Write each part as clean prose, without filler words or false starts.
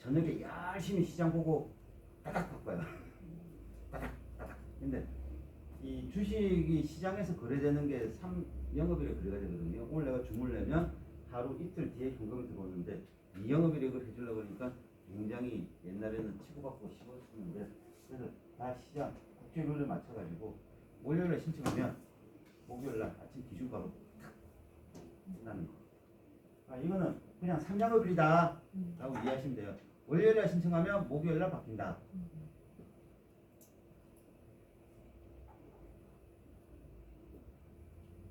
저녁에 열심히 시장 보고 따닥 바꿔요. 따닥 따닥. 근데 이 주식이 시장에서 거래되는 게 3영업일에 거래가 되거든요. 오늘 내가 주문을 내면 하루 이틀 뒤에 현금이 들어오는데 이 영업일을 해주려고 하니까 굉장히 옛날에는 치고받고 씹었었는데, 그래서 다 시장 국제율을 맞춰가지고 월요일에 신청하면 목요일날 아침 기준가로 탁 끝나는 거. 아, 이거는 그냥 3영업일이다 라고 이해하시면 돼요. 월요일에 신청하면 목요일날 바뀐다.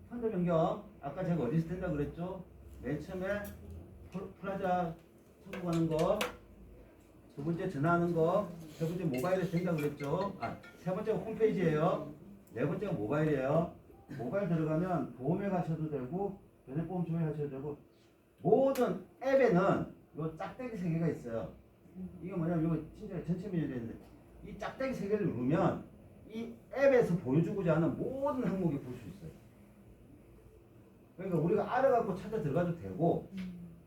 펀드 변경, 아까 제가 어디서 된다 그랬죠? 맨 처음에 플라자 청구하는 거, 두 번째 전화하는 거, 세 번째 모바일에서 된다 그랬죠? 아, 세 번째가 홈페이지예요. 네 번째가 모바일이에요. 모바일 들어가면 보험에 가셔도 되고 전액보험 조회 하셔도 되고, 모든 앱에는 요 짝대기 세 개가 있어요. 이거 뭐냐면 이거 진짜 전체 메뉴 되는데, 이 짝대기 세 개를 누르면 이 앱에서 보여주고자 하는 모든 항목이 볼 수 있어요. 그러니까 우리가 알아갖고 찾아 들어가도 되고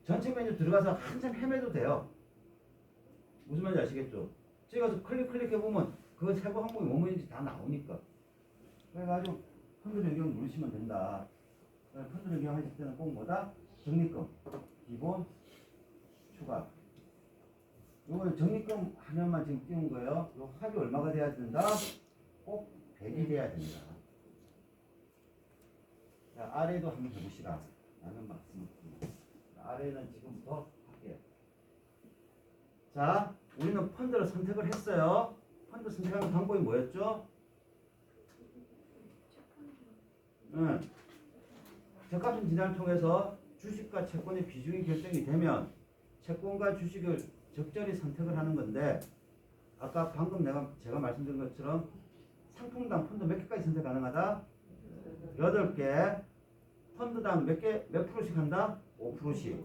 전체 메뉴 들어가서 한참 헤매도 돼요. 무슨 말인지 아시겠죠? 찍어서 클릭해보면 그 세부 항목이 뭐뭐인지 다 나오니까. 그래가지고 펀드 변경 누르시면 된다. 펀드 변경 하실 때는 꼭 뭐다? 적립금, 기본, 추가. 요거는 적립금 하면만 지금 띄운 거예요. 요 합이 얼마가 돼야 된다? 꼭 100이 돼야 된다. 자, 아래도 한번 해보시라 라는 말씀을 드립니다. 아래는 지금부터 할게요. 자, 우리는 펀드를 선택을 했어요. 펀드 선택하는 방법이 뭐였죠? 적합성 진단을 통해서 주식과 채권의 비중이 결정이 되면 채권과 주식을 적절히 선택을 하는 건데, 아까 방금 제가 말씀드린 것처럼 상품당 펀드 몇 개까지 선택 가능하다? 8개. 펀드당 몇 프로씩 한다? 5%씩.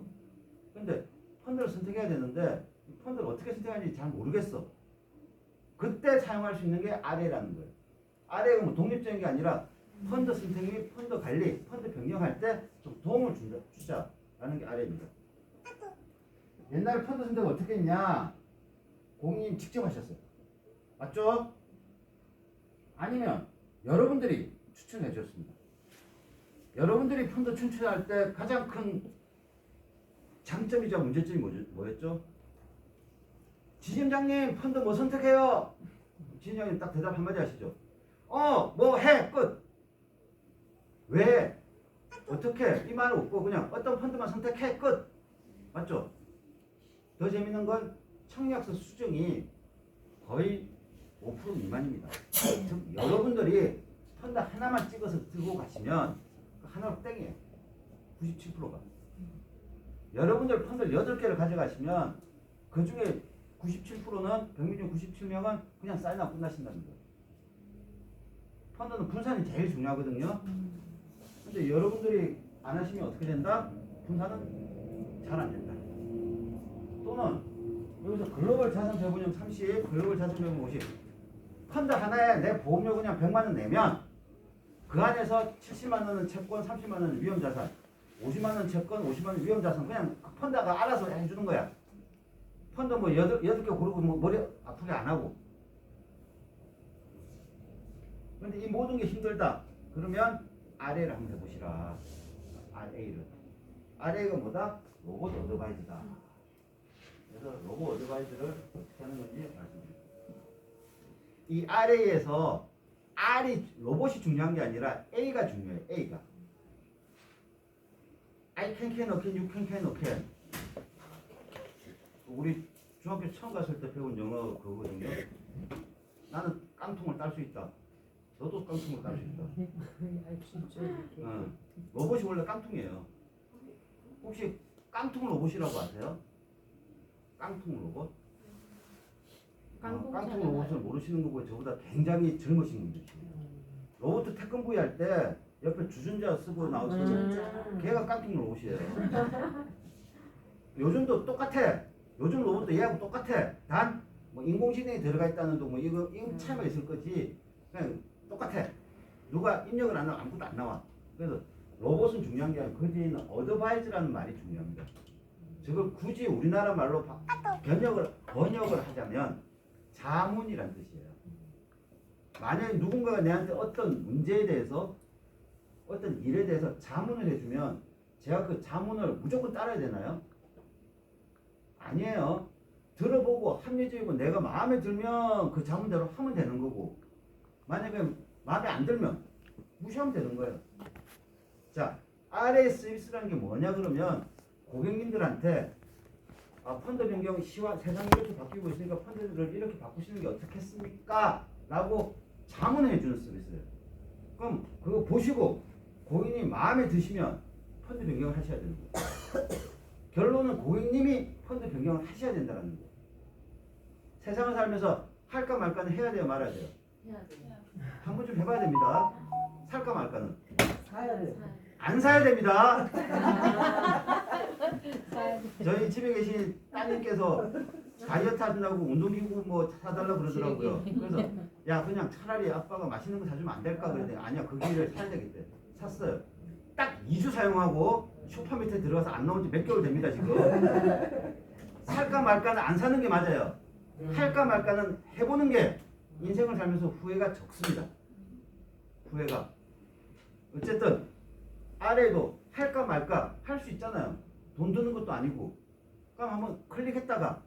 근데 펀드를 선택해야 되는데 이 펀드를 어떻게 선택하는지 잘 모르겠어. 그때 사용할 수 있는 게 RA라는 거예요. RA가 뭐 독립적인 게 아니라 펀드 선택 및 펀드 관리, 펀드 변경할 때 좀 도움을 주자라는 게 RA입니다. 옛날에 펀드 선택을 어떻게 했냐? 공인님 직접 하셨어요. 맞죠? 아니면 여러분들이 추천해 주셨습니다. 여러분들이 펀드 추천할 때 가장 큰 장점이자 문제점이 뭐였죠? 지점장님 펀드 뭐 선택해요? 지점장님 딱 대답 한마디 하시죠. 뭐 해 끝. 왜? 어떻게? 이 말은 없고 그냥 어떤 펀드만 선택해 끝. 맞죠? 더 재밌는 건 청약서 수정이 거의 5% 미만입니다. 즉 여러분들이 펀드 하나만 찍어서 들고 가시면 하나로 땡이에요. 97%가. 여러분들 펀드를 8개를 가져가시면 그 중에 97%는 평균 97명은 그냥 사인하고 끝나신다는 거예요. 펀드는 분산이 제일 중요하거든요. 근데 여러분들이 안 하시면 어떻게 된다? 분산은 잘 안 된다. 또는 여기서 글로벌 자산 배분용 30, 글로벌 자산 배분 50. 펀드 하나에 내 보험료 그냥 100만 원 내면 그 안에서 70만 원은 채권, 30만 원은 위험자산, 50만 원 채권, 50만 원 위험자산 그냥 그 펀드가 알아서 해주는 거야. 펀드 뭐 8개 고르고 뭐 머리 아프게 안 하고. 근데 이 모든 게 힘들다. 그러면 RA를 한번 해보시라. RA를. RA가 뭐다? 로봇 어드바이저다. 그래서 로봇 어드바이저를 어떻게 하는 건지 말씀드릴게요. 이 RA에서 로봇이 중요한 게 아니라 A가 중요해요. A가. I can, you can, can. 우리 중학교 처음 갔을 때 배운 영어 그거거든요. 나는 깡통을 딸 수 있다. 너도 깡통을 딸 수 있다. 로봇이 원래 깡통이에요. 혹시 깡통 로봇이라고 아세요? 깡통 로봇? 깡통 로봇을 모르시는 거고 저보다 굉장히 젊으신 분들이시네요. 로봇 태권브이 할 때 옆에 주전자 쓰고 나오시는 걔가 깡통 로봇이에요. 요즘도 똑같아. 요즘 로봇도 얘하고 똑같아. 단 뭐 인공지능이 들어가 있다는 둥 뭐 이거 차이가 있을 거지. 그냥 똑같아. 누가 입력을 안 하면 아무것도 안 나와. 그래서 로봇은 중요한 게 아니라 그 뒤에는 어드바이즈라는 말이 중요합니다. 저걸 굳이 우리나라 말로 번역을 하자면 자문이란 뜻이에요. 만약에 누군가가 내한테 어떤 문제에 대해서 어떤 일에 대해서 자문을 해주면 제가 그 자문을 무조건 따라야 되나요? 아니에요. 들어보고 합리적이고 내가 마음에 들면 그 자문대로 하면 되는 거고, 만약에 마음에 안 들면 무시하면 되는 거예요. 자, RS라는 게 뭐냐 그러면 고객님들한테 펀드 변경 시와 세상이 이렇게 바뀌고 있으니까 펀드를 이렇게 바꾸시는 게 어떻겠습니까? 라고 자문해 주는 서비스예요. 그럼 그거 보시고 고객님이 마음에 드시면 펀드 변경을 하셔야 되는 거예요. 결론은 고객님이 펀드 변경을 하셔야 된다는 거예요. 세상을 살면서 할까 말까는 해야 돼요, 말아야 돼요? 해야 돼요. 한 번 좀 해봐야 됩니다. 살까 말까는. 사야 돼. 안 사야 됩니다. 사야 돼. 저희 집에 계신 따님께서 다이어트 한다고 운동기구 뭐 사달라고 그러더라고요. 그래서 야 그냥 차라리 아빠가 맛있는 거 사주면 안 될까 그랬더니 아니야 그 기회를 사야 되겠대. 샀어요. 딱 2주 사용하고 쇼파 밑에 들어가서 안 나온 지 몇 개월 됩니다 지금. 살까 말까는 안 사는 게 맞아요. 할까 말까는 해보는 게 인생을 살면서 후회가 적습니다. 후회가. 어쨌든 아래도 할까 말까 할 수 있잖아요. 돈 드는 것도 아니고. 그럼 한번 클릭했다가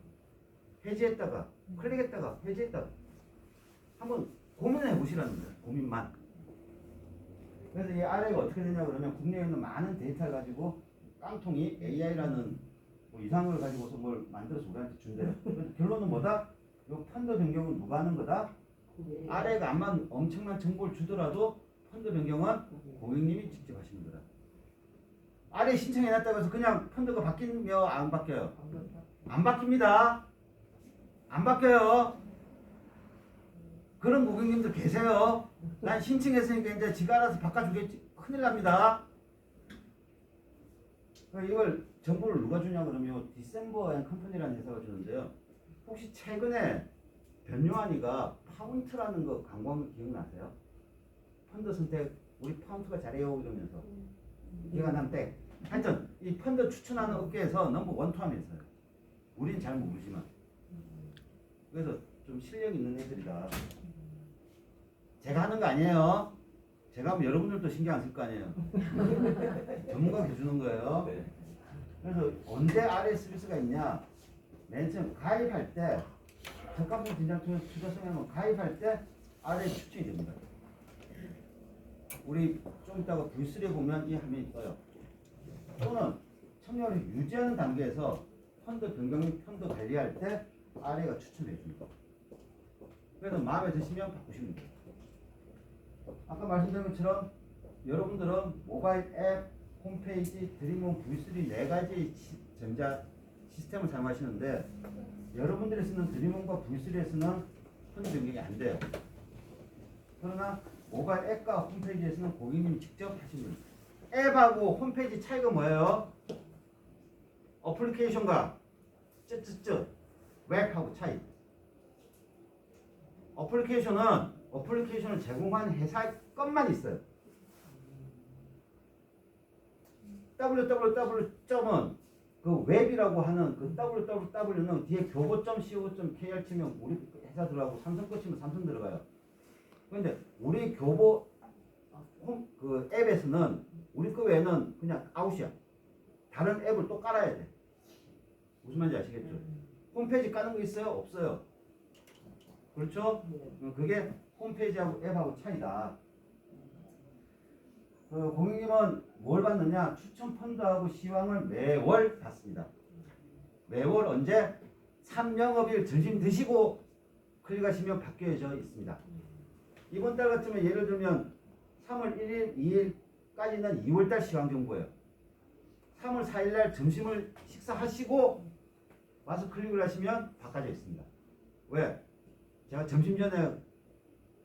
해지했다가 클릭했다가 해지했다가 한번 고민해 보시라는 거예요. 고민만. 그래서 이 아래가 어떻게 되냐 그러면 국내에 있는 많은 데이터를 가지고 깡통이 AI라는 뭐 이상을 가지고서 뭘 만들어서 우리한테 준대요. 그래서 결론은 뭐다? 이 펀드 변경은 누가 하는 거다? 아래가 암만 엄청난 정보를 주더라도 펀드 변경은 고객님이 직접 하시는 거다. 아래 신청해놨다고 해서 그냥 펀드가 바뀌며 안 바뀌어요? 안 바뀝니다. 안 바뀌어요. 그런 고객님들 계세요. 난 신청했으니까 이제 지가 알아서 바꿔주겠지. 큰일 납니다. 이걸 정보를 누가 주냐 그러면 디셈버 앤 컴퍼니라는 회사가 주는데요. 혹시 최근에 변요한이가 파운트라는 거 광고한 거 기억나세요? 펀드 선택 우리 파운트가 잘해요 이러면서 기가 남때 하여튼 이 펀드 추천하는 업계에서 넘버 원투 하면서요. 우린 잘 모르지만 그래서 좀 실력 있는 애들이다. 제가 하는 거 아니에요. 제가 하면 여러분들도 신경 안 쓸 거 아니에요. 전문가가 해주는 거예요. 그래서 언제 RS 서비스가 있냐? 맨 처음 가입할 때 저가품 진작 투자성향은 가입할 때 RS 추천이 됩니다. 우리 좀 이따가 V3에 보면 이 화면이 떠요. 또는 청약을 유지하는 단계에서 펀드 변경, 펀드 관리할 때 RA가 추천해 줍니다. 그래서 마음에 드시면 바꾸시면 돼요. 아까 말씀드린 것처럼 여러분들은 모바일 앱, 홈페이지, 드림홈, V3 네 가지 전자 시스템을 사용하시는데 여러분들이 쓰는 드림홈과 V3에서는 펀드 변경이 안 돼요. 그러나 모바일 앱과 홈페이지에서는 고객님이 직접 하시면 됩니다. 앱하고 홈페이지 차이가 뭐예요? 어플리케이션과 웹하고 차이. 어플리케이션을 제공한 회사의 것만 있어요. www. 그 웹이라고 하는 그 www는 뒤에 교보.co.kr 치면 우리 회사 들어가고 삼성 거 치면 삼성 들어가요. 그런데 우리 교보 그 앱에서는 우리 거 외에는 그냥 아웃이야. 다른 앱을 또 깔아야 돼. 무슨 말인지 아시겠죠? 홈페이지 까는 거 있어요? 없어요. 그렇죠? 그게 홈페이지하고 앱하고 차이다. 고객님은 뭘 받느냐? 추천 펀드하고 시황을 매월 받습니다. 매월 언제? 3영업일 점심 드시고 클릭하시면 바뀌어져 있습니다. 이번 달 같으면 예를 들면 3월 1일, 2일까지는 2월달 시황 정보예요. 3월 4일날 점심을 식사하시고 와서 클릭을 하시면 바꿔져 있습니다. 왜? 제가 점심 전에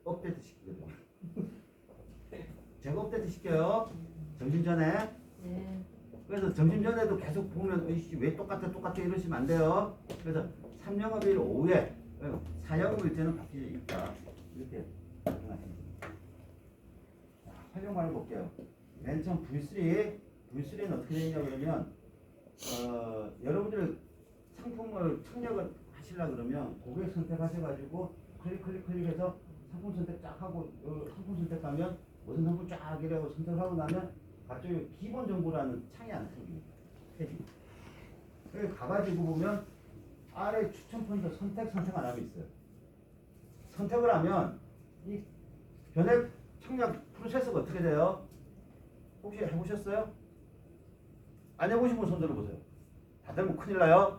업데이트 시키거든요. 제가 업데이트 시켜요. 점심 전에. 네. 그래서 점심 전에도 계속 보면 이씨 왜 똑같아 이러시면 안 돼요. 그래서 3영업일 오후에 4영업일 때는 바뀌어 있다. 이렇게 생각하시면 됩니다. 활용을 볼게요. 맨 처음 V3는 어떻게 되냐 그러면 여러분들 상품을 청약을 하시려 그러면 고객 선택하셔가지고 클릭해서 상품 선택 쫙 하고 상품 선택하면 무슨 상품 쫙 이라고 선택하고 나면 갑자기 기본 정보라는 창이 안 생깁니다. 페이지. 여기 가가지고 보면 아래 추천 펀드 선택 안 하고 있어요. 선택을 하면 이 변액 청약 프로세스가 어떻게 돼요? 혹시 해보셨어요? 안 해보신 분 손 들어보세요. 다들 뭐 큰일 나요?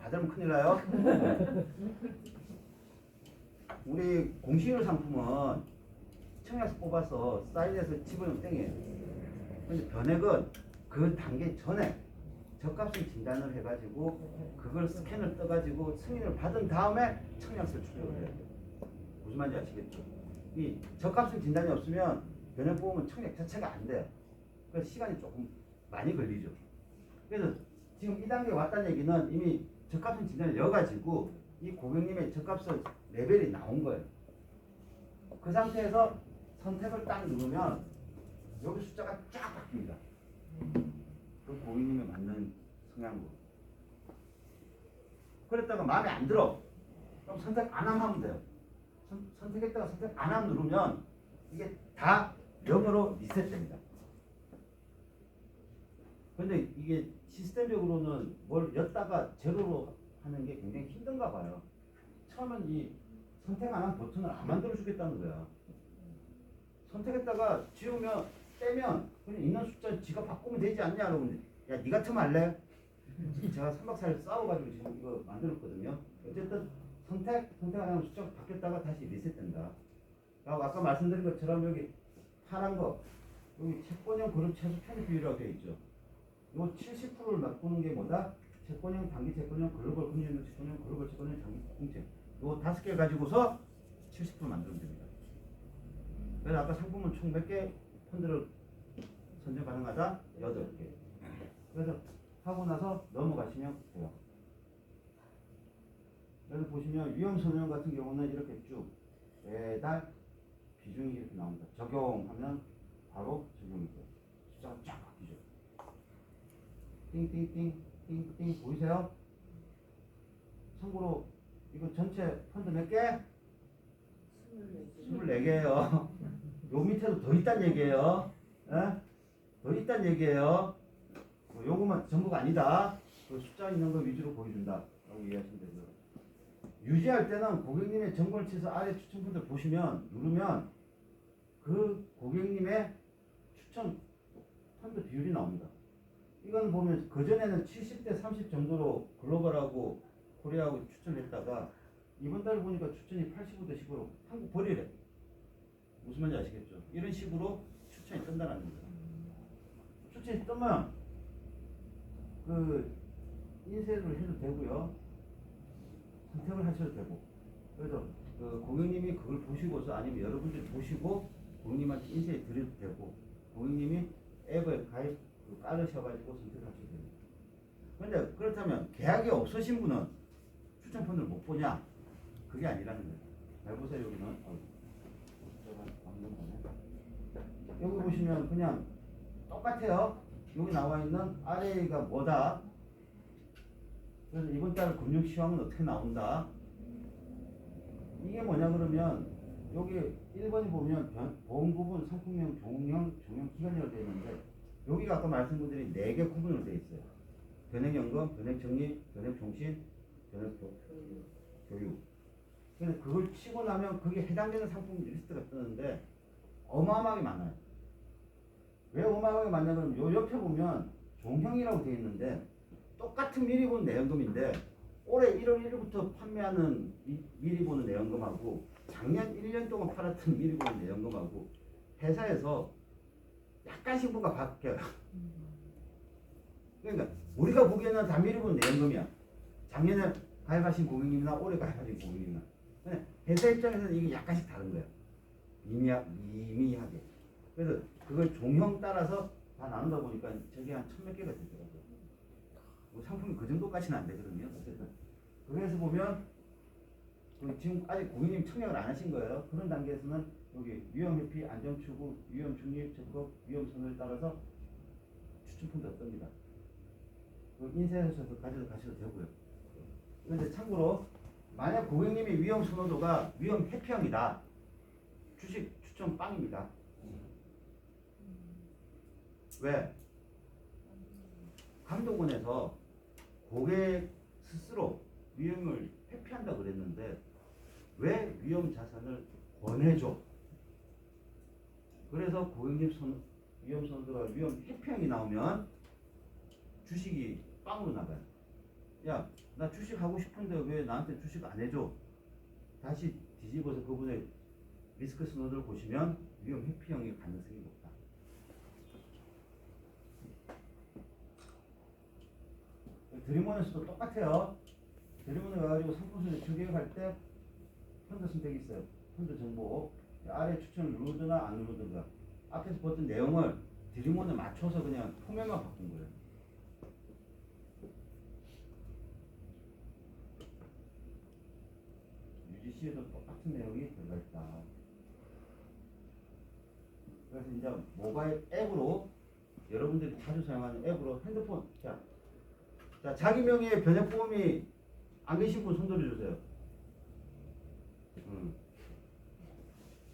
우리 공시율 상품은 청약서 뽑아서 사인해서 집어넣으면 땡이에요. 근데 변액은 그 단계 전에 적합성 진단을 해가지고 그걸 스캔을 떠가지고 승인을 받은 다음에 청약서를 출력을 해야 돼요. 무슨 말인지 아시겠죠? 이 적합성 진단이 없으면 변액 뽑으면 청약 자체가 안 돼요. 그래서 시간이 조금 많이 걸리죠. 그래서 지금 이 단계에 왔다는 얘기는 이미 적합성 진단을 여가지고 이 고객님의 적합성 레벨이 나온 거예요. 그 상태에서 선택을 딱 누르면 여기 숫자가 쫙 바뀝니다. 그 고객님에 맞는 성향으로. 그랬다가 마음에 안 들어. 그럼 선택 안 하면 돼요. 선택했다가 선택 안 하면 누르면 이게 다 0으로 리셋됩니다. 근데 이게 시스템적으로는 뭘 였다가 제로로 하는 게 굉장히 힘든가 봐요. 처음엔 이 선택 안 한 버튼을 안 만들어 주겠다는 거야. 선택했다가 지우면 빼면 그냥 있는 숫자 지가 바꾸면 되지 않냐 여러분. 야 니 같으면 할래? 제가 3박 4일 싸워가지고 지금 이거 만들었거든요. 어쨌든 선택 안 하면 숫자가 바뀌었다가 다시 리셋된다. 아까 말씀드린 것처럼 여기 파란 거 여기 채권형 그룹 최소 편입 비율이라고 되어 있죠. 요 70%를 바꾸는 게 뭐다? 채권형, 단기 채권형, 글로벌 금융형 채권형, 글로벌 채권형, 장기 공채. 요 5개 가지고서 70% 만들면 됩니다. 그래서 아까 상품은 총 몇 개 펀드를 선정 가능하다? 8개. 그래서 하고 나서 넘어가시면 돼요. 그래서 보시면 위험 선언 같은 경우는 이렇게 쭉 매달 비중이 이렇게 나옵니다. 적용하면 바로 적용이 돼요. 숫자가 쫙 바뀌죠. 띵띵띵 보이세요? 참고로 이거 전체 펀드 몇 개? 24개예요. 요 밑에도 더 있단 얘기예요. 에? 더 있단 얘기예요. 요거만 전부가 아니다. 그 숫자 있는 거 위주로 보여준다. 라고 이해하시면 되고요. 유지할 때는 고객님의 정보를 치서 아래 추천 펀드 보시면 누르면 그 고객님의 추천 펀드 비율이 나옵니다. 이건 보면 그전에는 70대 30 정도로 글로벌하고 코리아하고 추천했다가 이번 달 보니까 추천이 85대 10으로 한국 버리래. 무슨 말인지 아시겠죠? 이런 식으로 추천이 뜬다는 겁니다. 추천이 뜨면 그 인쇄를 해도 되고요. 선택을 하셔도 되고. 그래서 그 고객님이 그걸 보시고서 아니면 여러분들이 보시고 고객님한테 인쇄해 드려도 되고 고객님이 앱을 가입 깔으셔가지고 선택을 하셔도 됩니다. 그런데 그렇다면 계약이 없으신 분은 추천 펀드를 못 보냐? 그게 아니라는 거예요. 잘 보세요. 여기는 여기 보시면 그냥 똑같아요. 여기 나와 있는 RA가 뭐다? 그래서 이번 달 금융시황은 어떻게 나온다? 이게 뭐냐 그러면 여기 1번이 보면 보험구분, 상품명, 종형, 기간이라고 되어 있는데 여기가 아까 말씀드린 4개 구분으로 되어 있어요. 변액연금, 변액적립, 변액종신, 변액교육. 그래서 그걸 치고 나면 그게 해당되는 상품 리스트가 뜨는데 어마어마하게 많아요. 왜 어마어마하게 많냐 그러면 요 옆에 보면 종형이라고 되어 있는데 똑같은 미리 보는 내연금인데 올해 1월 1일부터 판매하는 미리 보는 내연금하고 작년 1년 동안 팔았던 미리 보는 내연금하고 회사에서 약간씩 뭔가 바뀌어요. 그러니까 우리가 보기에는 다 미리 보는 내연금이야. 작년에 가입하신 고객님이나 올해 가입하신 고객님이나. 근데 회사 입장에서는 이게 약간씩 다른 거예요. 미미하게. 그래서 그걸 종형 따라서 다 나누다 보니까 저게 한 1000몇 개가 되더라고요. 뭐 상품이 그 정도까지는 안 되거든요. 어쨌든. 그래서 보면 지금 아직 고객님 청약을 안 하신 거예요. 그런 단계에서는 여기 위험 회피, 안전 추구, 위험 중립, 적극, 위험 선을 따라서 추천 펀드가 뜹니다. 그 인쇄해서 가셔도 되고요. 그런데 참고로 만약 고객님이 위험 선호도가 위험 회피형이다. 주식 추천 빵입니다. 왜? 감독원에서 고객 스스로 위험을 회피한다 그랬는데 왜 위험 자산을 권해줘? 그래서 고객님 위험 선호도가 위험 회피형이 나오면 주식이 빵으로 나가요. 야, 나 주식 하고 싶은데 왜 나한테 주식 안 해줘? 다시 뒤집어서 그분의 리스크 선호도를 보시면 위험 회피형일 가능성이 높다. 드림원에서도 똑같아요. 드림원에 가가지고 상품순위 추격할 때 펀드 선택이 있어요. 펀드 정보 아래 추천을 누르거나 안 누르든가 앞에서 봤던 내용을 드림원에 맞춰서 그냥 포맷만 바꾼 거예요. UGC에도 똑같은 내용이 들어가 있다. 그래서 이제 모바일 앱으로 여러분들이 자주 사용하는 앱으로 핸드폰 자 자기 명의의 변액보험이 안 계신 분 손 들어주세요.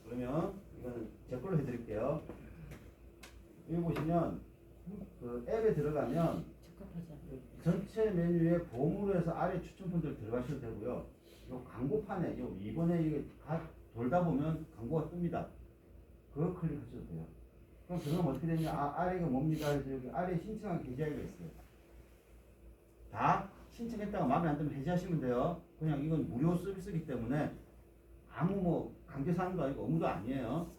그러면 이거는 제 걸로 해드릴게요. 여기 보시면 그 앱에 들어가면 전체 메뉴에 보험으로 해서 아래 추천 펀드를 들어가셔도 되고요. 요 광고판에 요 이번에 이게 다 돌다 보면 광고가 뜹니다. 그거 클릭하셔도 돼요. 그럼 그럼 어떻게 되냐? 아래가 뭡니까? 그래서 여기 아래 신청한 계좌이가 있어요. 다 신청했다가 마음에 안 들면 해지하시면 돼요. 그냥 이건 무료 서비스이기 때문에 아무 뭐 강제사항도 아니고 업무도 아니에요.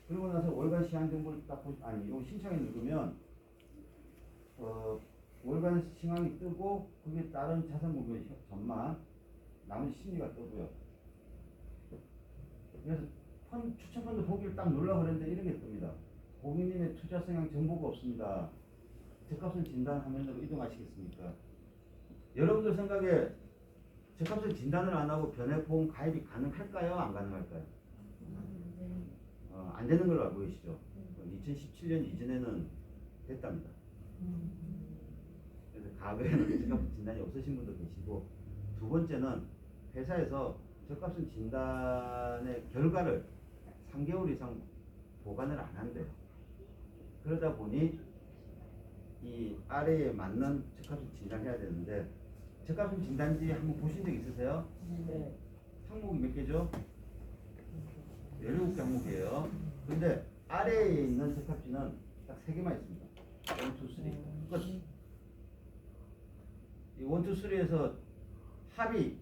그러고 나서 월간 시황 정보를 딱 이거 신청에 누르면 월간 시황이 뜨고 그게 다른 자산 물건 전망 나머지 심리가 뜨고요. 그래서 추천 펀드 보기를 딱 눌러 그랬는데 이런 게 뜹니다. 고객님의 투자 성향 정보가 없습니다. 적합성 진단 화면으로 이동하시겠습니까? 여러분들 생각에 적합성 진단을 안 하고 변액보험 가입이 가능할까요? 안 가능할까요? 안 되는 걸로 알고 계시죠? 2017년 이전에는 됐답니다. 그래서 과거에는 적합성 진단이 없으신 분도 계시고 두 번째는 회사에서 적합성 진단의 결과를 3개월 이상 보관을 안 한대요. 그러다 보니 이 아래에 맞는 적합성 진단해야 되는데 적합성 진단지 한번 보신 적 있으세요? 네. 항목이 몇 개죠? 17개 항목이에요. 근데 아래에 있는 적합지는 딱 3개만 있습니다. 1, 2, 3 끝. 이 1, 2, 3에서 합이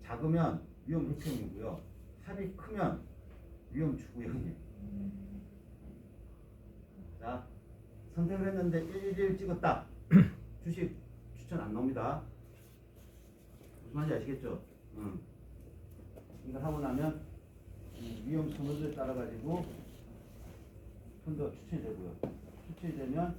작으면 위험 회피형이고요. 합이 크면 위험 추구형이에요. 자, 선택을 했는데 111 찍었다. 주식 추천 안 나옵니다. 무슨 말인지 아시겠죠? 이걸 하고 나면 위험 선호도에 따라 가지고 펀드가 추천이 되고요. 추천이 되면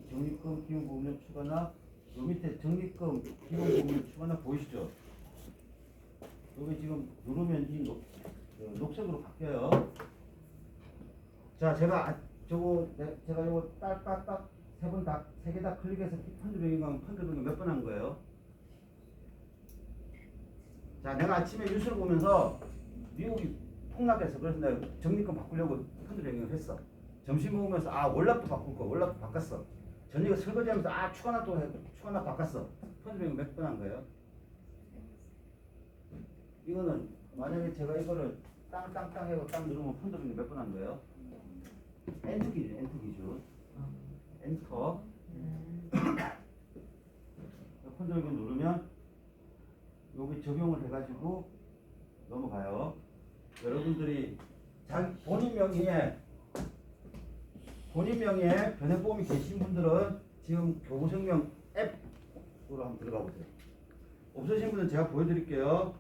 적립금 기본보험료 추가나 요 밑에 적립금 기본보험료 추가나 보이시죠? 여기 지금 누르면 이 녹색으로 바뀌어요. 자, 제가 이거 딱딱딱 세 개 다 클릭해서 펀드 변경 가면 펀드 변경 몇 번 한 거예요? 자, 내가 아침에 뉴스를 보면서 미국이 폭락해서 그래서 내가 적립금 바꾸려고 펀드 변경을 했어. 점심 먹으면서 월납도 바꿀 거 월납도 바꿨어. 저녁에 설거지하면서 추가납 바꿨어. 펀드 변경 몇 번 한 거예요? 이거는 만약에 제가 이거를 땅땅땅 하고 딱 누르면 펀드 변경 몇 번 한 거예요? 엔터 기준. 엔터. 펀드 변경 누르면 여기 적용을 해가지고 넘어가요. 여러분들이 본인 명의의 변액보험이 계신 분들은 지금 교보생명 앱으로 한번 들어가 보세요. 없으신 분은 제가 보여드릴게요.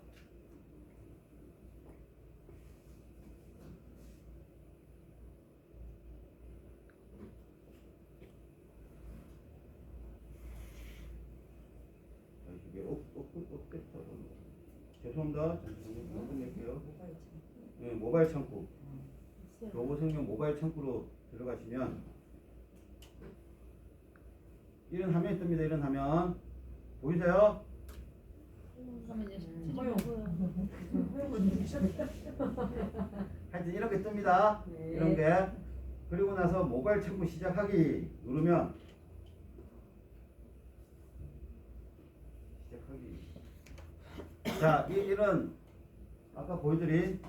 죄송합니다. 잠시만요. 낼게요. 네, 모바일 창구. 교보생명 모바일 창구로 들어가시면 이런 화면이 뜹니다. 이런 화면 보이세요? 하여튼 이렇게 뜹니다. 네. 이런 게. 그리고 나서 모바일 창구 시작하기 누르면 시작하기. 자, 이런 아까 보여드린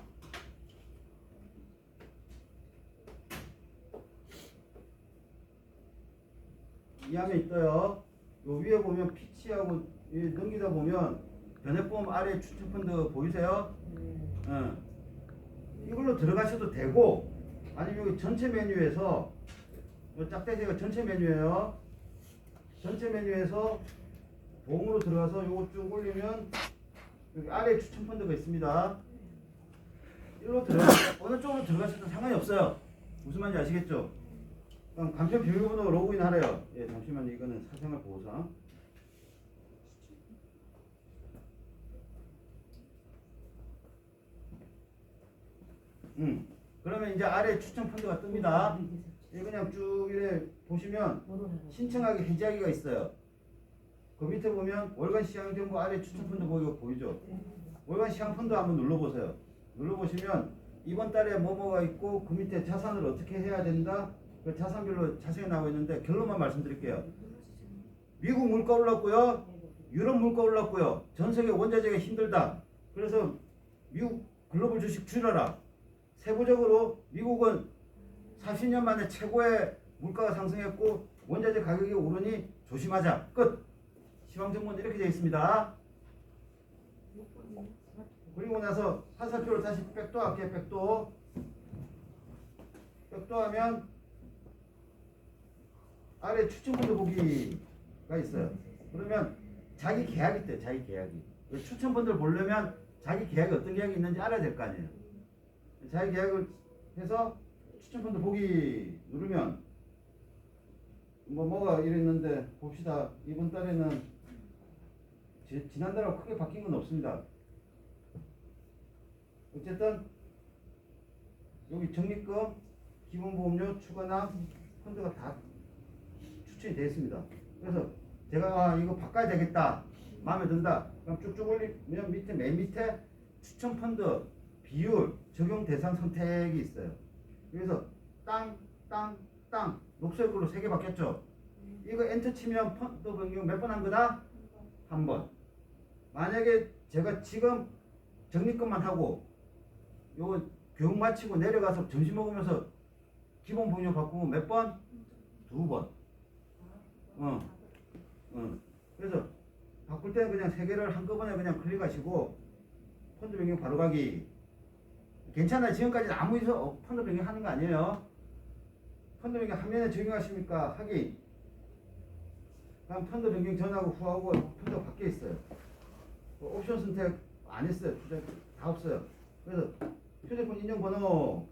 이 화면이 떠요. 요 위에 보면 피치하고 넘기다 보면 변액보험 아래 추천 펀드 보이세요? 이걸로 들어가셔도 되고 아니면 여기 전체 메뉴에서 요 짝대기가 전체 메뉴예요. 전체 메뉴에서 보험으로 들어가서 요거 쭉 올리면 여기 아래 추천 펀드가 있습니다. 이리로 들어가 어느 쪽으로 들어가셔도 상관이 없어요. 무슨 말인지 아시겠죠? 그럼 간편 비밀번호 로그인 하래요. 예, 잠시만요. 이거는 사생활 보호상. 그러면 이제 아래 추천 펀드가 뜹니다. 예, 그냥 쭉 이래 보시면 신청하기 해지하기가 있어요. 그 밑에 보면 월간 시장 정보 아래 추천 펀드 보이고 보이죠? 월간 시장 펀드 한번 눌러보세요. 눌러보시면 이번 달에 뭐뭐가 있고 그 밑에 자산을 어떻게 해야 된다. 그 자산별로 자세히 나와 있는데 결론만 말씀드릴게요. 미국 물가 올랐고요. 유럽 물가 올랐고요. 전 세계 원자재가 힘들다. 그래서 미국 글로벌 주식 줄여라. 세부적으로 미국은 40년 만에 최고의 물가가 상승했고 원자재 가격이 오르니 조심하자. 끝. 시황 정보는 이렇게 되어 있습니다. 그리고 나서 화살표를 다시 백도할게요. 백도하면 아래 추천펀드 보기가 있어요. 그러면 자기 계약이 떠요. 자기 계약이. 추천펀드를 보려면 자기 계약이 어떤 계약이 있는지 알아야 될 거 아니에요. 자기 계약을 해서 추천펀드 보기 누르면 뭐가 이랬는데 봅시다. 이번 달에는 지난달하고 크게 바뀐 건 없습니다. 어쨌든 여기 적립금, 기본보험료, 추가납, 펀드가 다 추천이 되어 있습니다. 그래서 제가 이거 바꿔야 되겠다, 마음에 든다, 그럼 쭉쭉 올리면 밑에 맨 밑에 추천 펀드 비율 적용 대상 선택이 있어요. 그래서 땅 녹색으로 3개 바뀌었죠. 이거 엔터 치면 펀드 변경 몇 번 한 거다? 한 번. 만약에 제가 지금 적립금만 하고 요거 교육 마치고 내려가서 점심 먹으면서 기본 보험료 바꾸면 몇 번? 2번. 그래서 바꿀 때는 그냥 3개를 한꺼번에 그냥 클릭하시고 펀드 변경 바로 가기. 괜찮아요. 지금까지는 아무 이상 펀드 변경 하는 거 아니에요. 펀드 변경 화면에 적용하십니까? 하기. 그럼 펀드 변경 전하고 후하고 펀드가 바뀌어 있어요. 옵션 선택 안 했어요. 투자 다 없어요. 그래서 휴대폰 인증번호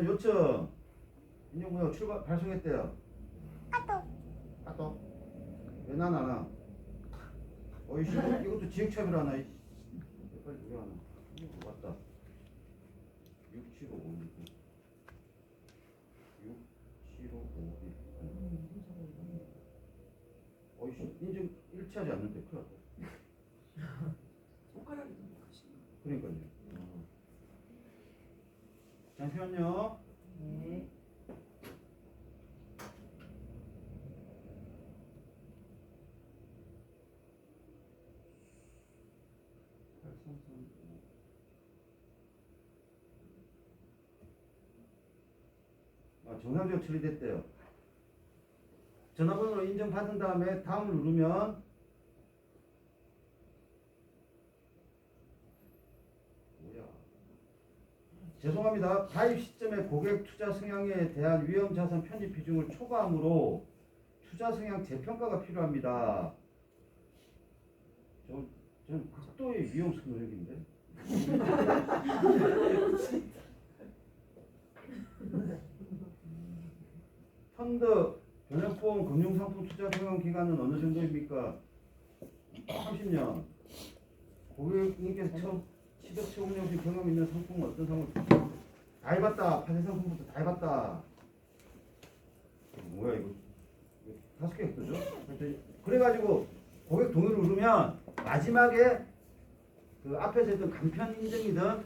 요청, 인증번호 출발 발송했대요. 까똑. 왜 난 안 와? 어이씨, 이것도 지역차별 하나. 빨리 왜 하나? 왔다. 6755. 6755. 어이씨, 인증 일치하지 않는데 큰일 났다. 손가락이 너무 크시네. 그러니까요. 잠시만요. 네. 정상적으로 처리됐대요. 전화번호로 인정받은 다음에 다음을 누르면 죄송합니다. 가입 시점에 고객 투자 성향에 대한 위험 자산 편입 비중을 초과하므로 투자 성향 재평가가 필요합니다. 저는 극도의 위험성 노력인데. 펀드, 변액보험, 금융상품 투자 경영 기간은 어느 정도입니까? 30년. 고객님께서 처음 시덕 운영시 경험 있는 상품은 어떤 상품? 다 해봤다. 파생 상품부터 다 해봤다. 뭐야 이거? 5개 획도죠. 그래가지고 고객 동의를 누르면 마지막에 그 앞에서 했던 간편 인증이든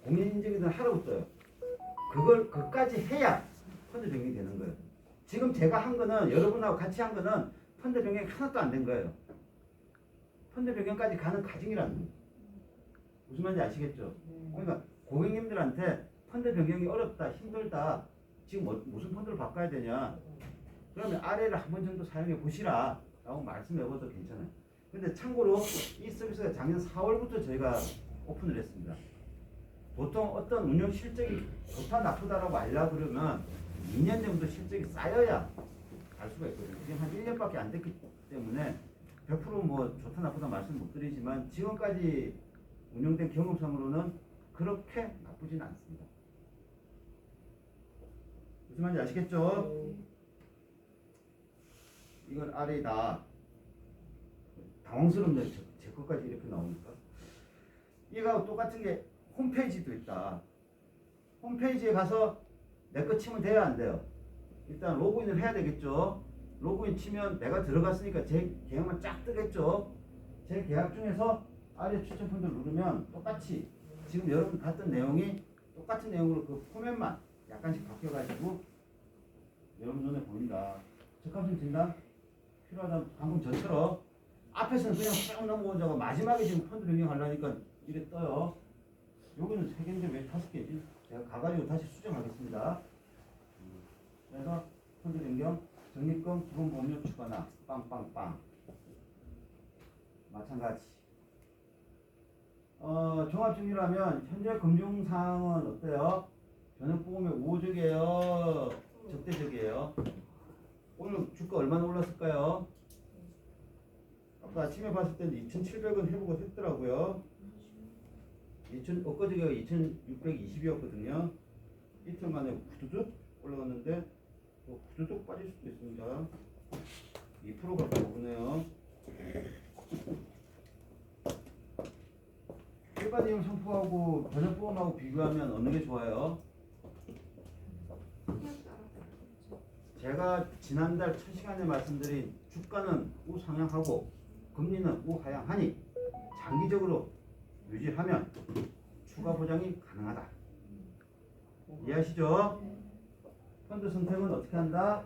공인 인증이든 하라고 떠요. 그것까지 해야 펀드 변경이 되는 거예요. 지금 제가 한 거는 여러분하고 같이 한 거는 펀드 변경이 하나도 안 된 거예요. 펀드 변경까지 가는 과정이라는 거예요. 무슨 말인지 아시겠죠? 그러니까 고객님들한테 펀드 변경이 어렵다, 힘들다, 지금 무슨 펀드를 바꿔야 되냐, 그러면 아래를 한 번 정도 사용해 보시라 라고 말씀해 봐도 괜찮아요. 근데 참고로 이 서비스가 작년 4월부터 저희가 오픈을 했습니다. 보통 어떤 운영 실적이 좋다 나쁘다라고 알려고 그러면 2년 전부터 실적이 쌓여야 알 수가 있거든요. 지금 한 1년밖에 안 됐기 때문에 100%뭐 좋다 나쁘다 말씀 못 드리지만 지금까지 운영된 경험상으로는 그렇게 나쁘진 않습니다. 무슨 말인지 아시겠죠? 이건 아래다. 당황스럽네요. 제 것까지 이렇게 나오니까. 이거하고 똑같은 게 홈페이지도 있다. 홈페이지에 가서 내 거 치면 돼요, 안 돼요? 일단 로그인을 해야 되겠죠. 로그인 치면 내가 들어갔으니까 제 계약만 쫙 뜨겠죠. 제 계약 중에서 아래 추천 펀드를 누르면 똑같이 지금 여러분 봤던 내용이 똑같은 내용으로 그 포맷만 약간씩 바뀌어가지고 여러분 눈에 보인다. 적합성 진단 필요하다. 방금 전처럼 앞에서는 그냥 쭉 넘어오자고 마지막에 지금 펀드 변경하려니까 이래 떠요. 여기는 3개인데 왜 5개지? 제가 가가지고 다시 수정하겠습니다. 그래서 펀드 변경, 적립금, 기본 보험료 추가나 빵빵빵 마찬가지. 종합증리라면 현재 금융상황은 어때요? 변액보험의 우호적이에요? 적대적이에요? 오늘 주가 얼마나 올랐을까요? 아까 아침에 봤을 때는 2,700원 회복을 했더라고요. 엊그제가 2,620이었거든요. 이틀 만에 후두둑 올라갔는데 또 후두둑 빠질 수도 있습니다. 2% 가까이 오르네요. 일반이용 상품하고 변액보험하고 비교하면 어느 게 좋아요? 제가 지난달 첫 시간에 말씀드린 주가는 우상향하고 금리는 우하향하니 장기적으로 유지하면 추가 보장이 가능하다. 이해하시죠? 펀드 선택은 어떻게 한다?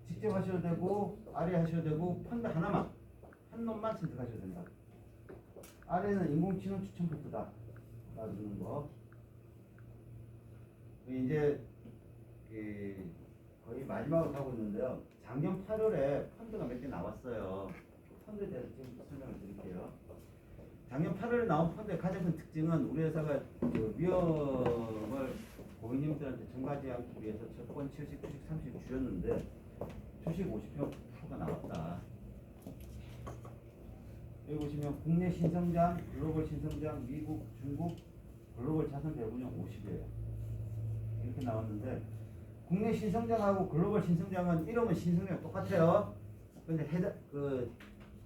직접 하셔도 되고 아래 하셔도 되고 펀드 하나만 한 놈만 선택하셔도 된다. 아래는 인공지능 추천 펀드다 라는 거. 이제 거의 마지막으로 가고 있는데요. 작년 8월에 펀드가 몇 개 나왔어요. 펀드에 대해서 지금 설명을 드릴게요. 작년 8월에 나온 펀드의 가장 큰 특징은 우리 회사가 그 위험을 고객님들한테 전가지 않기 위해서 채권 70, 주식 30 줄였는데 주식 50%가 나왔다. 여기 보시면 국내 신성장, 글로벌 신성장, 미국, 중국, 글로벌 자산 배분형 50이에요. 이렇게 나왔는데 국내 신성장하고 글로벌 신성장은 이름은 신성장 똑같아요. 근데 그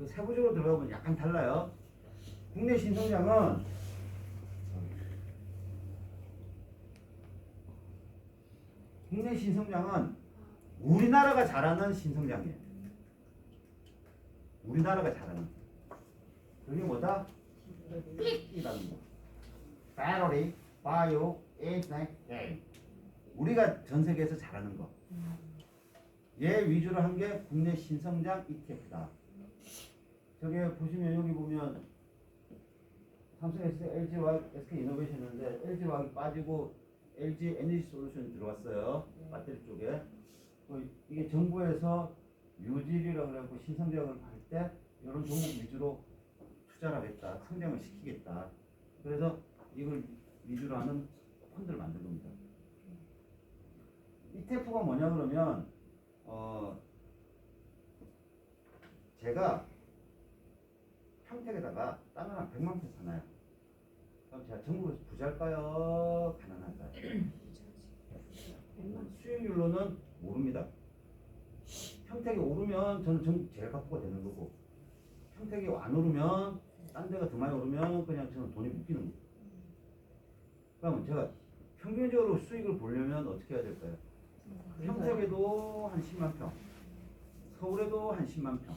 세부적으로 들어가면 약간 달라요. 국내 신성장은 우리나라가 잘하는 신성장이에요. 우리나라가 잘하는. 그게 뭐다? 삑이라는 거. 배터리, 바이오, 인터넷, 게임. 우리가 전 세계에서 잘하는 거. 얘 위주로 한 게 국내 신성장 ETF다. 저게 보시면 여기 보면 삼성에서 LG화학, SK이노베이션인데 LG화학이 빠지고 LG 에너지 솔루션이 들어왔어요. 배터리 쪽에. 이게 정부에서 유질이라고 해서 신성장을 할 때 이런 종목 위주로 투자를 하겠다. 성장을 시키겠다. 그래서 이걸 위주로 하는 펀드를 만든 겁니다. ETF가 뭐냐 그러면 제가 평택에다가 땅을 한 100만 평 사나요? 그럼 제가 전국에서 부자일까요? 가난할까요? 수익률로는 모릅니다. 평택이 오르면 저는 전국 제일 갖고가 되는 거고 평택이 안 오르면 딴 데가 더 많이 오르면 그냥 저는 돈이 묶이는 거예요. 그러면 제가 평균적으로 수익을 보려면 어떻게 해야 될까요? 평택에도 한 10만 평 서울에도 한 10만 평,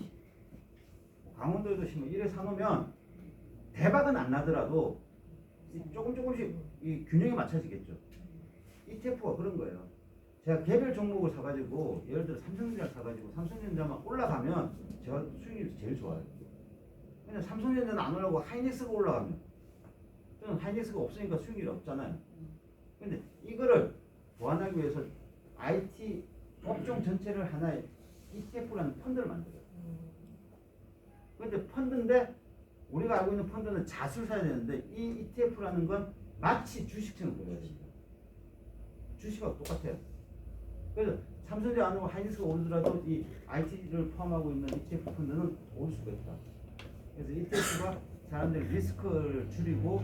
강원도에도 10만 이래 사놓으면 대박은 안 나더라도 조금씩 이 균형이 맞춰지겠죠. ETF가 그런 거예요. 제가 개별 종목을 사가지고 예를 들어 삼성전자를 사가지고 삼성전자만 올라가면 제가 수익률이 제일 좋아요. 근데 삼성전자는 안 올라가고 하이닉스가 올라가면 저는 하이닉스가 없으니까 수익률이 없잖아요. 근데 이거를 보완하기 위해서 IT 업종 전체를 하나의 ETF라는 펀드를 만들어요. 근데 펀드인데 우리가 알고 있는 펀드는 잣을 사야 되는데 이 ETF라는 건 마치 주식처럼 보여야 됩니다. 주식하고 똑같아요. 그래서 삼성전자 안 오고 하이닉스가 오르더라도 이 IT를 포함하고 있는 ETF 펀드는 오를 수가 있다. 그래서 ETF가 사람들이 리스크를 줄이고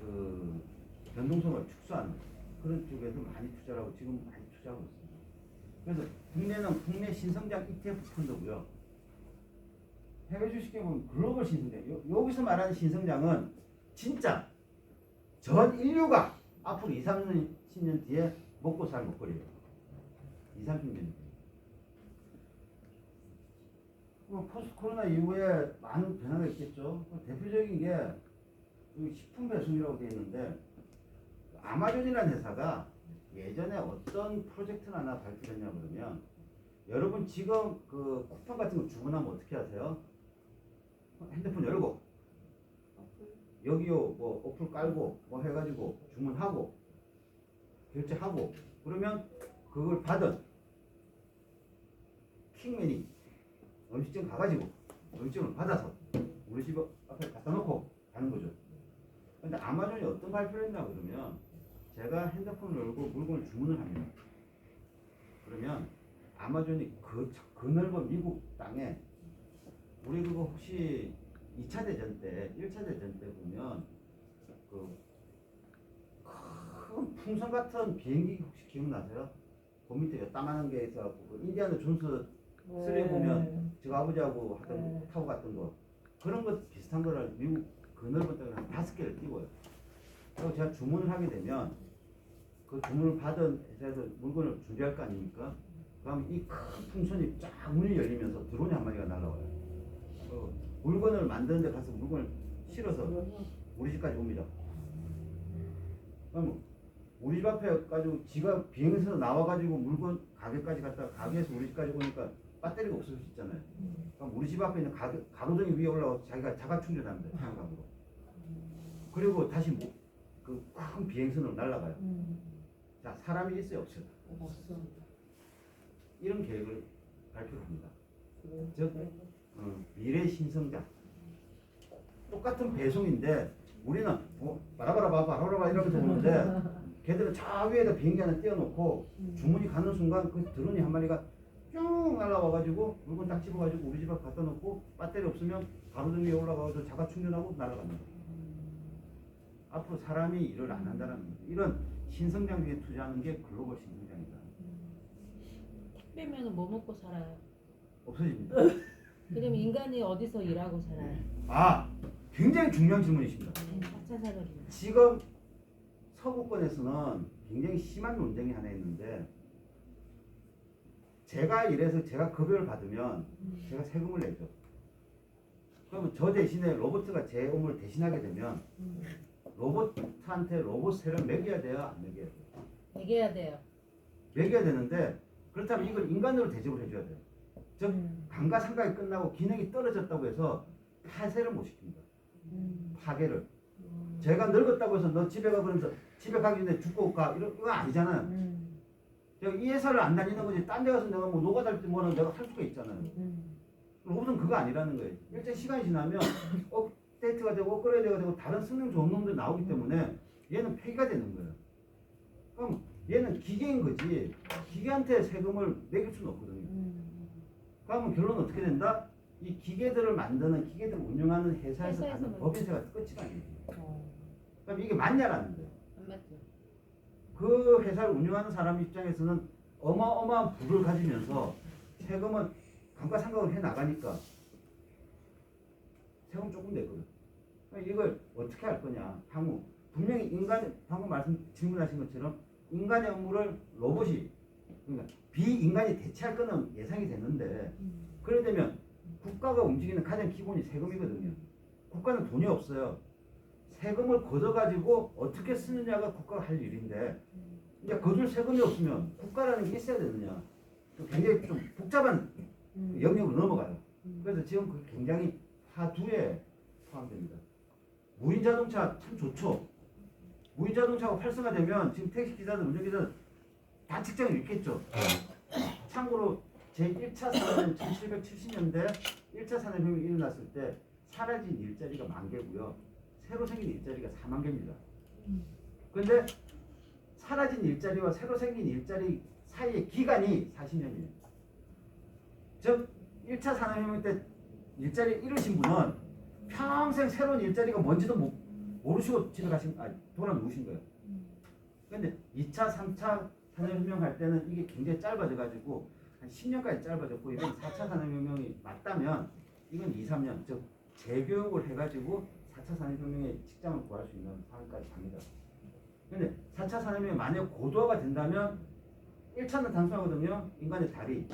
그 변동성을 축소하는 그런 쪽에서 많이 투자를 하고 지금 많이 투자하고 있습니다. 그래서 국내는 국내 신성장 ETF 펀드고요. 해외 주식에 보면 글로벌 신성장. 여기서 말하는 신성장은 진짜 전 인류가 앞으로 2, 30년 뒤에 먹고 살 먹거리예요. 2, 30년 뒤에. 포스트 코로나 이후에 많은 변화가 있겠죠. 대표적인 게 식품 배송이라고 되어 있는데 아마존이라는 회사가 예전에 어떤 프로젝트를 하나 발표했냐 그러면 여러분 지금 그 쿠폰 같은 거 주문하면 어떻게 하세요? 핸드폰 열고 여기요 뭐 어플 깔고 뭐 해가지고 주문하고 결제하고 그러면 그걸 받은 킹맨이 음식점 가가지고 음식점을 받아서 우리 집 앞에 갖다 놓고 가는 거죠. 근데 아마존이 어떤 발표를 했나 그러면 제가 핸드폰을 열고 물건을 주문을 합니다. 그러면 아마존이 그 넓은 미국 땅에 우리 그거 혹시 2차 대전 때, 1차 대전 때 보면 그 큰 풍선 같은 비행기 혹시 기억나세요? 그 밑에 요따만한 게 있어갖고 그 인디아나 존스 3 보면 저 아버지하고 하던 타고 갔던 거 그런 것 비슷한 거를 미국 그 넓은 땅에 한 5개를 띄워요. 그리고 제가 주문을 하게 되면 그 주문을 받은 회사에서 물건을 준비할 거 아닙니까? 그럼 이 큰 풍선이 쫙 문이 열리면서 드론이 한 마리가 날아와요. 물건을 만드는 데 가서 물건을 실어서 우리 집까지 옵니다. 그럼 우리 집 앞에 가지고 지가 비행기에서 나와가지고 물건 가게까지 갔다가 가게에서 우리 집까지 오니까 배터리가 없을 수 있잖아요. 그럼 우리 집 앞에 있는 가로등이 위에 올라가서 자기가 자가 충전합니다. 태양광으로. 그리고 다시 그 큰 비행선으로 날아가요. 자, 사람이 있어요, 없어요? 이런 계획을 발표합니다. 즉 미래 신성장. 똑같은 배송인데 우리는 바라바라 이러면서 오는데 걔들은 저 위에다 비행기 하나 띄워놓고 주문이 가는 순간 그 드론이 한 마리가 쭉 날아와가지고 물건 딱 집어가지고 우리 집 앞에 갖다 놓고 배터리 없으면 가로등 위에 올라가서 자가 충전하고 날아갑니다. 앞으로 사람이 일을 안 한다는 거예요. 이런 신성장에 투자하는 게 글로벌 신성장이다. 빼면은 뭐 먹고 살아요? 없어집니다. 그러면 인간이 어디서 일하고 살아요? 아, 굉장히 중요한 질문이십니다. 4차 산업입니다. 지금 서구권에서는 굉장히 심한 논쟁이 하나 있는데 제가 이래서 제가 급여를 받으면 제가 세금을 내죠. 그러면 저 대신에 로봇가 제 업무를 대신하게 되면 로봇한테 로봇세를 매겨야 돼요? 안 매겨야 돼요? 매겨야 돼요. 매겨야 되는데 그렇다면 이걸 인간으로 대접을 해줘야 돼요. 즉 감가상각이 끝나고 기능이 떨어졌다고 해서 폐쇄를 못 시킵니다. 파괴를. 제가 늙었다고 해서 너 집에 가 그러면서 집에 가기 전에 죽고 가 이런 거 아니잖아요. 제가 이 회사를 안 다니는 거지 딴 데 가서 내가 뭐 노가 달지 뭐는 내가 할 수가 있잖아요. 로봇은 그거 아니라는 거예요. 일정 시간이 지나면 업데이트가 되고 업그레이드가 되고 다른 성능 좋은 놈들 나오기 때문에 얘는 폐기가 되는 거예요. 그럼 얘는 기계인 거지 기계한테 세금을 매길 수는 없거든요. 그러면 결론은 어떻게 된다? 이 기계들을 만드는 기계들을 운영하는 회사에서 받는 법인세가 끝이 아니에요. 그럼 이게 맞냐라는 거예요. 안 맞죠? 그 회사를 운영하는 사람 입장에서는 어마어마한 부를 가지면서 세금은 감가상각을 해 나가니까 세금 조금 내거든. 그러니까 이걸 어떻게 할 거냐? 향후 분명히 인간 방금 질문하신 것처럼 인간의 업무를 로봇이 그러니까 비인간이 대체할 거는 예상이 됐는데 그래 되면 국가가 움직이는 가장 기본이 세금이거든요. 국가는 돈이 없어요. 세금을 걷어가지고 어떻게 쓰느냐가 국가가 할 일인데 이제 거둘 세금이 없으면 국가라는 게 있어야 되느냐. 굉장히 좀 복잡한 영역으로 넘어가요. 그래서 지금 그 굉장히 화두에 포함됩니다. 무인 자동차 참 좋죠. 무인 자동차가 활성화되면 지금 택시 기사들, 운전기사들 다 직장을 잃겠죠. 참고로 제1차 산업은 1770년대 1차 산업혁명이 일어났을 때 사라진 일자리가 10,000개고요. 새로 생긴 일자리가 40,000개입니다. 그런데 사라진 일자리와 새로 생긴 일자리 사이의 기간이 40년이에요. 즉 1차 산업혁명 때 일자리 잃으신 분은 평생 새로운 일자리가 뭔지도 모르시고 집에 돌아 누우신 거예요. 그런데 2차, 3차 산업혁명 할 때는 이게 굉장히 짧아져 가지고 한 10년까지 짧아졌고 이건 4차 산업혁명이 맞다면 이건 2, 3년 즉 재교육을 해가지고 4차 산업혁명에 직장을 구할 수 있는 상황까지 갑니다. 그런데 4차 산업혁명이 만약 고도화가 된다면 1차는 단순하거든요. 인간의 다리.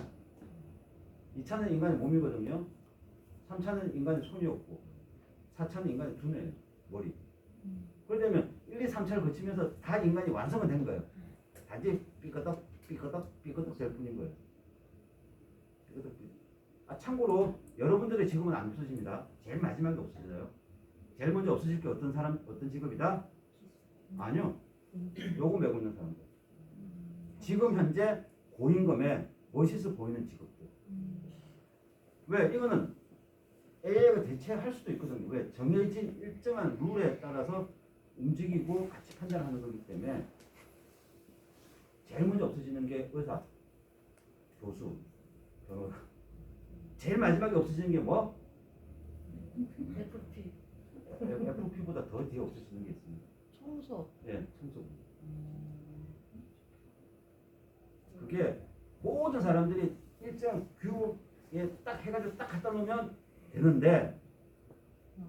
2차는 인간의 몸이거든요. 3차는 인간의 손이 없고 4차는 인간의 두뇌, 머리. 그러려면 1, 2, 3차를 거치면서 다 인간이 완성은 된 거예요. 단지 삐거덕 될 뿐인 거예요. 삐거덕. 참고로 여러분들의 직업은 안 없어집니다. 제일 마지막에 없어져요. 제일 먼저 없어질 게 어떤 직업이다? 아니요. 요거 메고 있는 사람들. 지금 현재 고임금에 멋있어 보이는 직업들. 왜? 이거는 AI가 대체할 수도 있거든요. 왜? 정해진 일정한 룰에 따라서 움직이고 같이 판단하는 거기 때문에 제일 먼저 없어지는 게 의사, 교수, 변호사. 제일 마지막에 없어지는 게 뭐? FP. FP보다 더 뒤에 없어지는 게 있습니다. 청소. 네, 청소부. 그게 모든 사람들이 일정 규칙에 딱 해가지고 딱 갖다 놓으면 되는데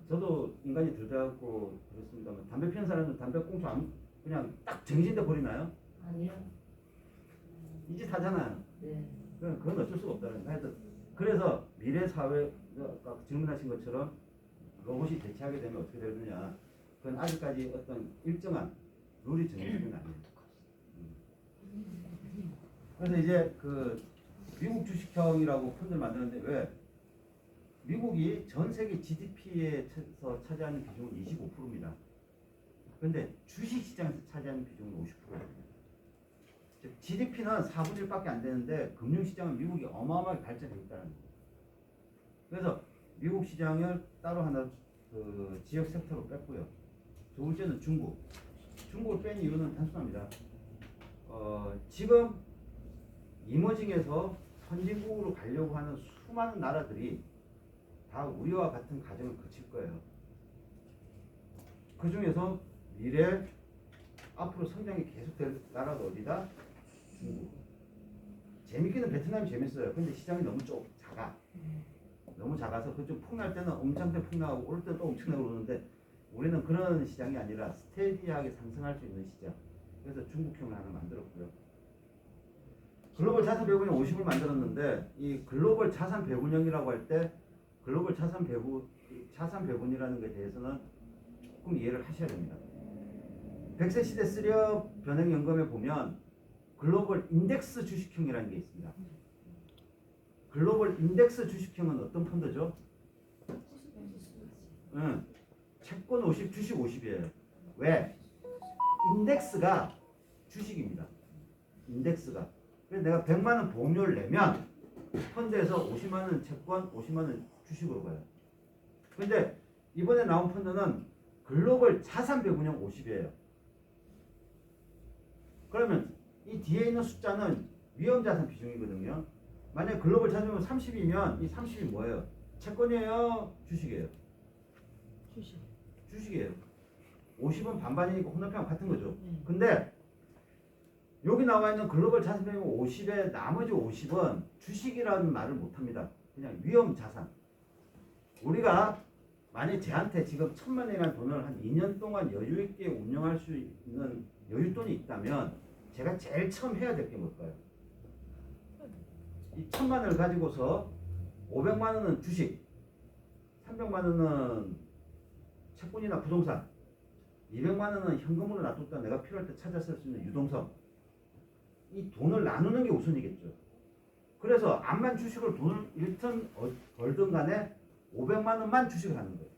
저도 인간이 들다고 그랬습니다만 담배 피는 사람은 담배 꽁초 그냥 딱 정해진데 버리나요? 아니요. 이 짓 하잖아요. 네. 그건 어쩔 수가 없다는 거예요. 하여튼 그래서 미래 사회 아까 질문하신 것처럼 로봇이 대체하게 되면 어떻게 되느냐. 그건 아직까지 어떤 일정한 룰이 정해진 건 아니에요. 그래서 이제 그 미국 주식형이라고 펀드를 만드는데 왜? 미국이 전 세계 GDP에서 차지하는 비중은 25%입니다. 그런데 주식 시장에서 차지하는 비중은 50%입니다. 즉 GDP는 4분의 1밖에 안 되는데 금융 시장은 미국이 어마어마하게 발전해 있다는 거예요. 그래서 미국 시장을 따로 하나 그 지역 섹터로 뺐고요. 두 번째는 중국. 중국을 뺀 이유는 단순합니다. 지금 이머징에서 선진국으로 가려고 하는 수많은 나라들이 다 우리와 같은 과정을 거칠 거예요. 그 중에서 미래 앞으로 성장이 계속될 나라가 어디다? 중국. 재밌기는 베트남이 재밌어요. 근데 시장이 너무 작아. 너무 작아서 그좀 폭날 때는 엄청나게 폭나고 오를 때는 또 엄청나게 오르는데 우리는 그런 시장이 아니라 스테디하게 상승할 수 있는 시장. 그래서 중국형을 하나 만들었고요. 글로벌 자산 배분형 50을 만들었는데 이 글로벌 자산 배분형이라고 할 때 글로벌 자산 배분이라는 것에 대해서는 조금 이해를 하셔야 됩니다. 100세 시대 쓰력 변형연금에 보면 글로벌 인덱스 주식형이라는 게 있습니다. 글로벌 인덱스 주식형은 어떤 펀드죠? 채권 50, 주식 50이에요. 왜? 인덱스가 주식입니다. 인덱스가. 그래서 내가 100만 원 보험료를 내면 펀드에서 50만 원 채권, 50만 원 주식으로 가요. 근데 이번에 나온 펀드는 글로벌 자산 배분형 50이에요. 그러면 이 뒤에 있는 숫자는 위험자산 비중이거든요. 만약 글로벌 자산 배분 30이면 이 30이 뭐예요? 채권이에요? 주식이에요? 주식. 주식이에요. 50은 반반이니까 혼합형 같은 거죠. 네. 근데 여기 나와 있는 글로벌 자산 배분 50의 나머지 50은 주식이라는 말을 못합니다. 그냥 위험 자산. 우리가 만약 제한테 지금 1,000만 원이라는 돈을 한 2년 동안 여유 있게 운영할 수 있는 여윳돈이 있다면 제가 제일 처음 해야 될 게 뭘까요? 이 1,000만 원을 가지고서 500만 원은 주식, 300만 원은 채권이나 부동산, 200만 원은 현금으로 놔뒀다 내가 필요할 때 찾아 쓸 수 있는 유동성. 이 돈을 나누는 게 우선이겠죠. 그래서 암만 주식을 돈을 잃든 벌든 간에 500만 원만 주식을 하는 거예요.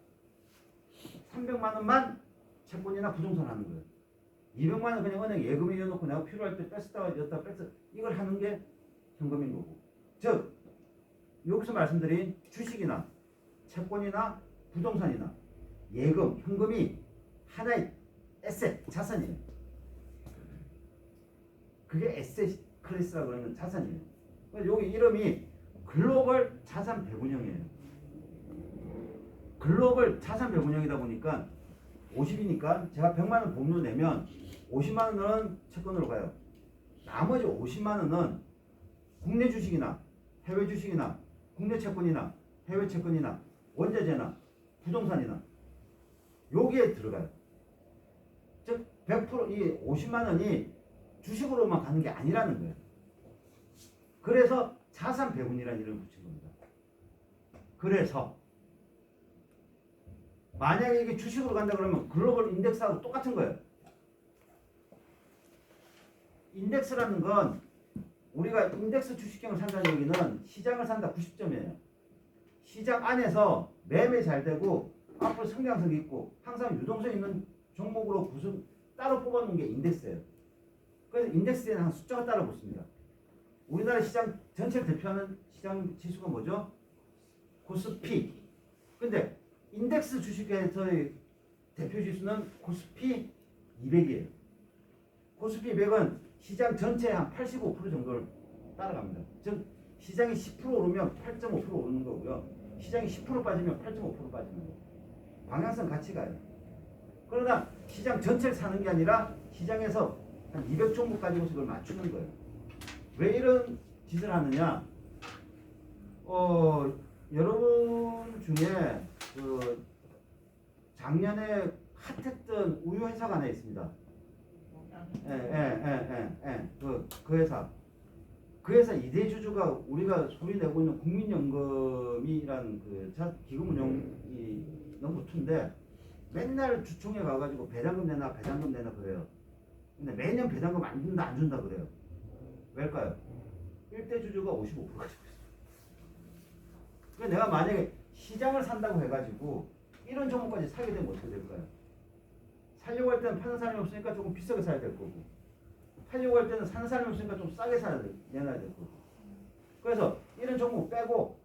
300만 원만 채권이나 부동산 하는 거예요. 200만 원 그냥 은행 예금에 넣어놓고 내가 필요할 때 뺐다가 였다 뺐다 이걸 하는 게 현금인 거고. 즉 여기서 말씀드린 주식이나 채권이나 부동산이나 예금, 현금이 하나의 에셋, 자산이에요. 그게 에셋 클래스라고 하는 자산이에요. 여기 이름이 글로벌 자산 배분형이에요. 글로벌 자산 배분형이다 보니까 50이니까 제가 100만 원 보험료 내면 50만 원은 채권으로 가요. 나머지 50만 원은 국내 주식이나 해외 주식이나 국내 채권이나 해외 채권이나 원자재나 부동산이나 여기에 들어가요. 즉 100%이 50만 원이 주식으로만 가는 게 아니라는 거예요. 그래서 자산 배분이라는 이름을 붙인 겁니다. 그래서 만약에 이게 주식으로 간다 그러면 글로벌 인덱스하고 똑같은 거예요. 인덱스라는 건 우리가 인덱스 주식형을 산다는 얘기는 시장을 산다 90점이에요. 시장 안에서 매매 잘 되고 앞으로 성장성이 있고 항상 유동성 있는 종목으로 구성 따로 뽑아놓은 게 인덱스예요. 그래서 인덱스에는 한 숫자가 따로 붙습니다. 우리나라 시장 전체를 대표하는 시장 지수가 뭐죠? 코스피. 근데 인덱스 주식에서의 대표 지수는 코스피 200이에요. 코스피 200은 시장 전체의 한 85% 정도를 따라갑니다. 즉 시장이 10% 오르면 8.5% 오르는 거고요. 시장이 10% 빠지면 8.5% 빠지는 거예요. 방향성 같이 가요. 그러나 시장 전체를 사는 게 아니라 시장에서 한 200종목 가지고서 이걸 맞추는 거예요. 왜 이런 짓을 하느냐? 여러분 중에 그 작년에 핫했던 우유 회사가 하나 있습니다. 그 회사. 그 회사 2대 주주가 우리가 소리 내고 있는 국민연금이란 그 기금 운용이 너무 투인데 맨날 주총에 가가지고 배당금 내놔 그래요. 근데 매년 배당금 안 준다 그래요. 왜일까요? 1대 주주가 55% 가지고 있어요. 그러니까 내가 만약에 시장을 산다고 해가지고 이런 종목까지 사게 되면 어떻게 될까요? 살려고 할 때는 파는 사람이 없으니까 조금 비싸게 사야 될 거고, 팔려고 할 때는 사는 사람이 없으니까 좀 싸게 내놔야 될 거고. 그래서 이런 종목 빼고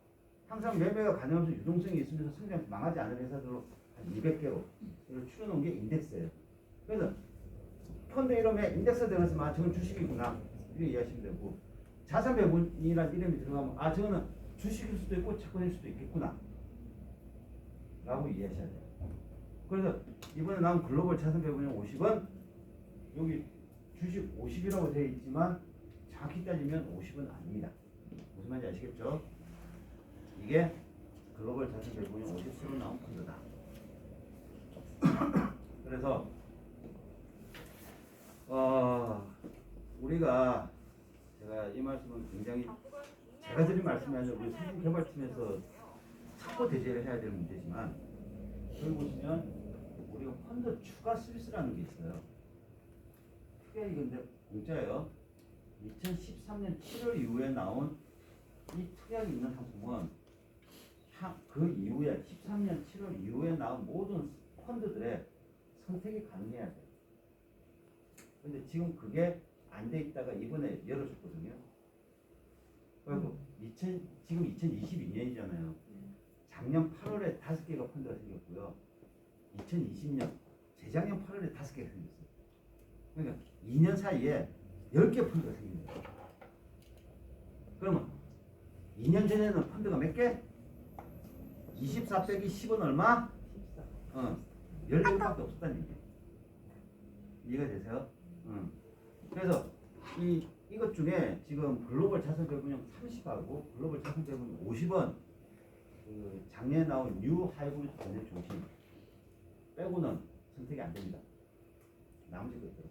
항상 매매가 가능하면서 유동성이 있으면서 성장 망하지 않은 회사들로 한 200개로 이걸 추려놓은 게 인덱스예요. 그래서 펀드 이름에 인덱스 들어가서 아 저건 주식이구나 이렇게 이해하시면 되고, 자산 배분이라는 이름이 들어가면 아 저거는 주식일 수도 있고 채권일 수도 있겠구나 라고 이해하셔야 돼요. 그래서 이번에 나온 글로벌 자산 배분형 50은 여기 주식 50이라고 되어 있지만 정확히 따지면 50은 아닙니다. 무슨 말인지 아시겠죠? 이게 글로벌 자산 배분형 50 새로 나온 펀드다. 그래서 우리가 제가 이 말씀은 굉장히 제가 드린 말씀이 아니라 우리 상품 개발팀에서 참고 대제를 해야 될 문제지만, 여기 보시면 우리가 펀드 추가 서비스라는 게 있어요. 특별히 근데 공짜예요. 2013년 7월 이후에 나온 이 특약이 있는 상품은 그 이후에 13년 7월 이후에 나온 모든 펀드들의 선택이 가능해야 돼요. 근데 지금 그게 안 돼 있다가 이번에 열어줬거든요. 그리고 지금 2022년이잖아요. 작년 8월에 5개가 펀드가 생겼고요. 2020년 재작년 8월에 5개가 생겼어요. 그러니까 2년 사이에 10개 펀드가 생긴 거예요. 그러면 2년 전에는 펀드가 몇 개? 24 빼기 10은 얼마? 14. 14개밖에 없었다는 얘기예요. 이해가 되세요? 그래서 이것 중에 지금 글로벌 자산 배분형 30하고 글로벌 자산 배분형 50은 그 작년에 나온 뉴 하이브리드 전략 중심 빼고는 선택이 안 됩니다. 나머지 것들.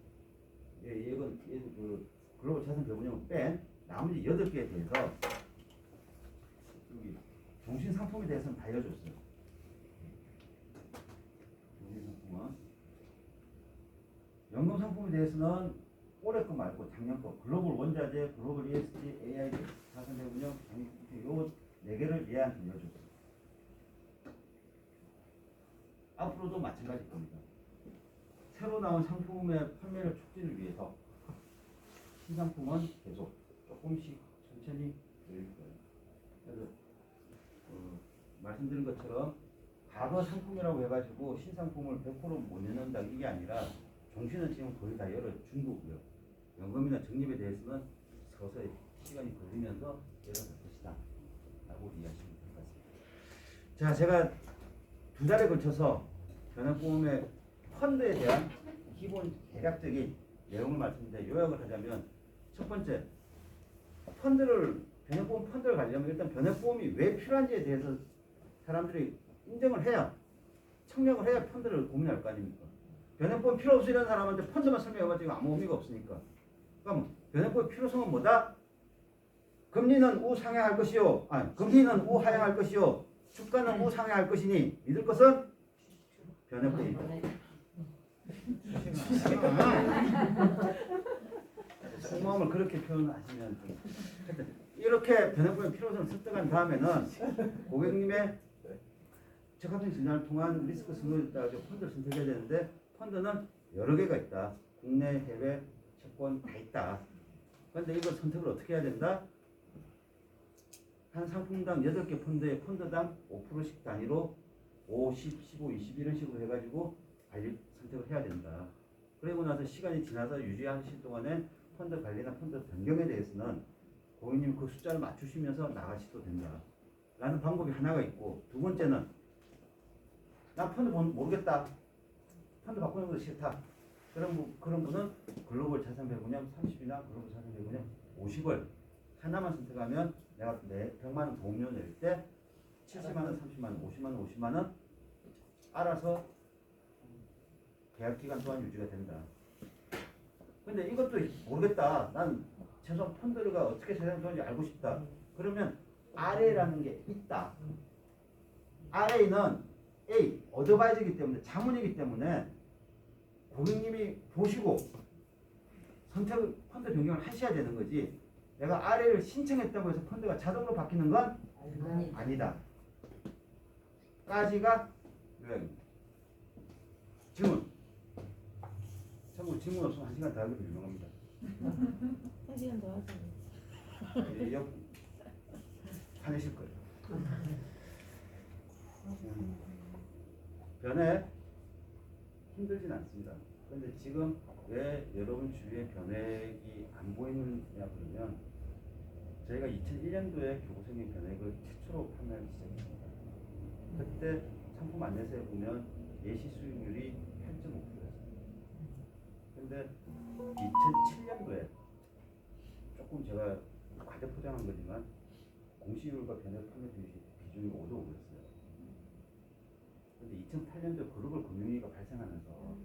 이건 그 글로벌 자산 배분형 뺀 나머지 8개에 대해서 종신 상품에 대해서는 다 알려줬어요. 종신 상품은 연금 상품에 대해서는 올해 거 말고 작년 거 글로벌 원자재, 글로벌 ESG, AI, 자산 대운영, 요네 개를 얘한테 알려줬어요. 앞으로도 마찬가지일 겁니다. 새로 나온 상품의 판매를 촉진을 위해서 신상품은 계속 조금씩 천천히 늘릴 거예요. 그래서 말씀드린 것처럼 과거 상품이라고 해가지고 신상품을 100%못 내는다 이게 아니라 종신은 지금 거의 다 열어준 거고요. 연금이나 적립에 대해서는 서서히 시간이 걸리면서 열어갈 것이다 라고 이해하시면 될 것 같습니다. 자, 제가 두 달에 걸쳐서 변화보험의 펀드에 대한 기본 대략적인 내용을 말씀드리는데 요약을 하자면 첫 번째, 변액보험 펀드를 가려면 일단 변액보험이 왜 필요한지에 대해서 사람들이 인정을 해야, 청약을 해야 펀드를 고민할 거 아닙니까? 변액보험 필요 없어 이런 사람한테 펀드만 설명해가지고 아무 의미가 없으니까. 그럼 변액보험 필요성은 뭐다? 금리는 우상향할 것이요, 금리는 우하향할 것이요, 주가는 우상향할 것이니 믿을 것은 변액보험이다. 속마음을 그렇게 표현하시면 좀 이렇게 변액보험의 필요성을 습득한 다음에는 고객님의 적합性진단을 통한 리스크 승률에 따라 펀드를 선택해야 되는데 펀드는 여러 개가 있다. 국내, 해외, 채권 다 있다. 그런데 이걸 선택을 어떻게 해야 된다? 한 상품당 8개 펀드에 펀드당 5%씩 단위로 5, 10, 15, 20 이런 식으로 해가지고 관리 선택을 해야 된다. 그리고 나서 시간이 지나서 유지하실 동안에 펀드 관리나 펀드 변경에 대해서는 고객님 그 숫자를 맞추시면서 나가셔도 된다. 라는 방법이 하나가 있고, 두 번째는 나 펀드 모르겠다. 펀드 바꾸는 것도 싫다. 그런 분은 글로벌 자산 배분형 30이나 글로벌 자산 배분형 50을 하나만 선택하면 내가 100만 원 보험료 낼 때 70만 원, 30만 원, 50만 원, 50만 원 알아서 계약 기간 동안 유지가 된다. 근데 이것도 모르겠다. 난 최소한 펀드가 어떻게 세상되는지 알고 싶다. 그러면 RA라는 게 있다. RA는 A, 어드바이저이기 때문에 자문이기 때문에 고객님이 보시고 선택을 펀드 변경을 하셔야 되는 거지. 내가 RA를 신청했다고 해서 펀드가 자동으로 바뀌는 건 아니다. 까지가 요약입니다. 질문. 참고로 질문 없으면 1시간 더 하기로 유명합니다. 1시간 더 하자. 옆 화내실 거예요. 변액 힘들진 않습니다. 그런데 지금 왜 여러분 주위에 변액이 안 보이느냐 그러면 저희가 2001년도에 교부생명 변액을 최초로 판매하기 시작했습니다. 그때 상품 안내서에 보면 예시 수익률이 8.5%였어요. 근데 2007년도에 조금 제가 과대 포장한 거지만 공시율과 변액 판매 비중이 5도 5였어요. 근데 2008년도 글로벌 금융위기가 발생하면서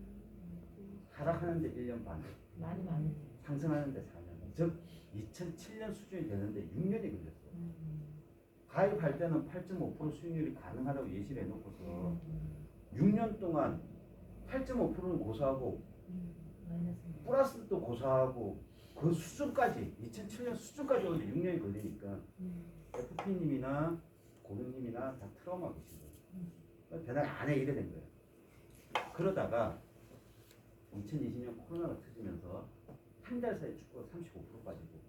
하락하는데 1년 반, 많이 상승하는데 4년, 즉 2007년 수준이 되는데 6년이 걸렸어요. 가입할 때는 8.5% 수익률이 가능하다고 예시를 해놓고서 6년 동안 8.5%는 고사하고 플러스도 고사하고 그 수준까지 2007년 수준까지 오는데 6년이 걸리니까 FP님이나 고객님이나 다 트라우마 계신 거예요. 배달 안 해 이래 된 거예요. 그러다가 2020년 코로나가 터지면서 한 달 사이에 주가가 35% 빠지고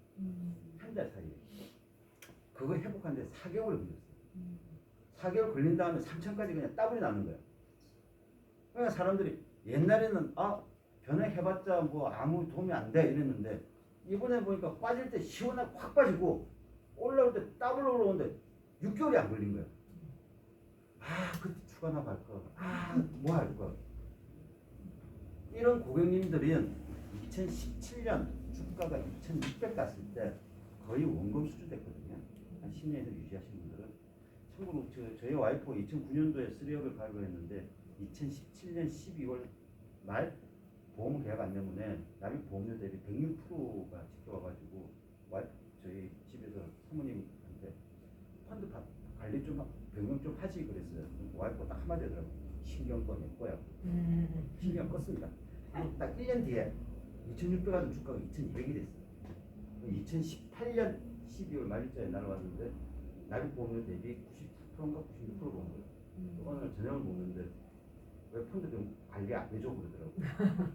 한 달 사이에 그거 회복하는데 4개월 걸렸어요. 4개월 걸린 다음에 3천까지 그냥 따블이 나는 거예요. 그러니까 사람들이 옛날에는 변액 해봤자 뭐 아무 도움이 안 돼 이랬는데 이번에 보니까 빠질 때 시원하게 확 빠지고 올라올 때 더블 올라오는데 6개월이 안 걸린 거예요. 그때 추가나 갈까? 뭐 할까? 이런 고객님들은 2017년 주가가 2,600 갔을 때 거의 원금 수준 됐거든요. 한 10년에서 유지하시는 분들은. 참고로 저희 와이프가 2009년도에 3억을 가입을 했는데 2017년 12월 말 보험 계약 안 때문에 납입 보험료 대비 106%가 지켜와가지고 저희 집에서 사모님한테 펀드 관리 좀 변경 좀 하지 그랬어요. 와이프가 딱 한마디 하더라고. 신경 꺼 내 거야. 신경 껐습니다. 그리고 딱 1년 뒤에 2,600 하던 주가가 2,200이 됐어요. 2018년 12월 말일자에 날아왔는데 납입 보험료 대비 99%인가 96% 본 거예요. 오늘 저녁을 먹는데 왜 펀드 좀 관리 안 해줘 그러더라고요.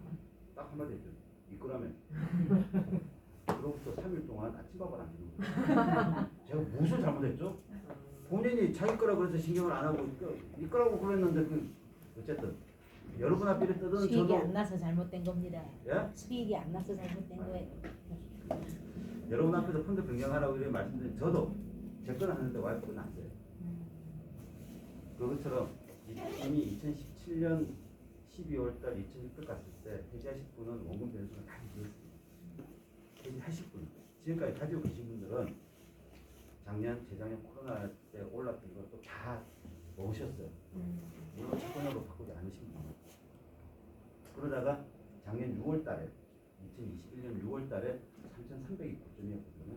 딱 한마디 했죠. 이거라며. 그로부터 3일 동안 아침밥을 안 주는 거예요. 제가 무엇을 잘못했죠? 본인이 자기 거라고 그래서 신경을 안 하고 이 거라고 그랬는데 어쨌든 여러분 앞에 뜨던 수익이 저도 안 나서 잘못된 겁니다. 예? 수익이 안 나서 잘못된 거예요. 여러분 앞에서 펀드 변경하라고 이렇게 말씀드린 저도 제 거는 하는데 와이프 거는 안 돼요. 그것처럼 이미 2017년 12월달 2,600 갔을 때 해지하실 분은 원금 변수는 다 해지했습니다. 해지하실 분 지금까지 가지고 계신 분들은 작년, 재작년 코로나 때 올랐던 것도 다 먹으셨어요. 물론 채권으로 바꾸지 않으신 분은. 그러다가 작년 6월달에 2021년 6월달에 3,300이 고점이었거든요.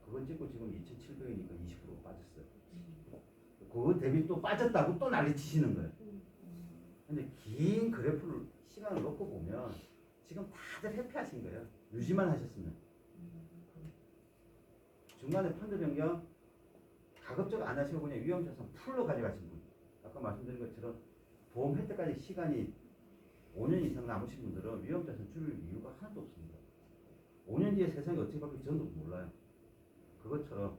그거 찍고 지금 2,700이니까 20% 빠졌어요. 그거 대비 또 빠졌다고 또 난리치시는 거예요. 근데 긴 그래프를 시간을 놓고 보면 지금 다들 회피하신 거예요. 유지만 하셨으면. 중간에 펀드 변경 가급적 안 하시고 그냥 위험자산 풀로 가져가신 분. 아까 말씀드린 것처럼 보험 혜택까지 시간이 5년 이상 남으신 분들은 위험자산 줄일 이유가 하나도 없습니다. 5년 뒤에 세상이 어떻게 바뀔지 저도 몰라요. 그것처럼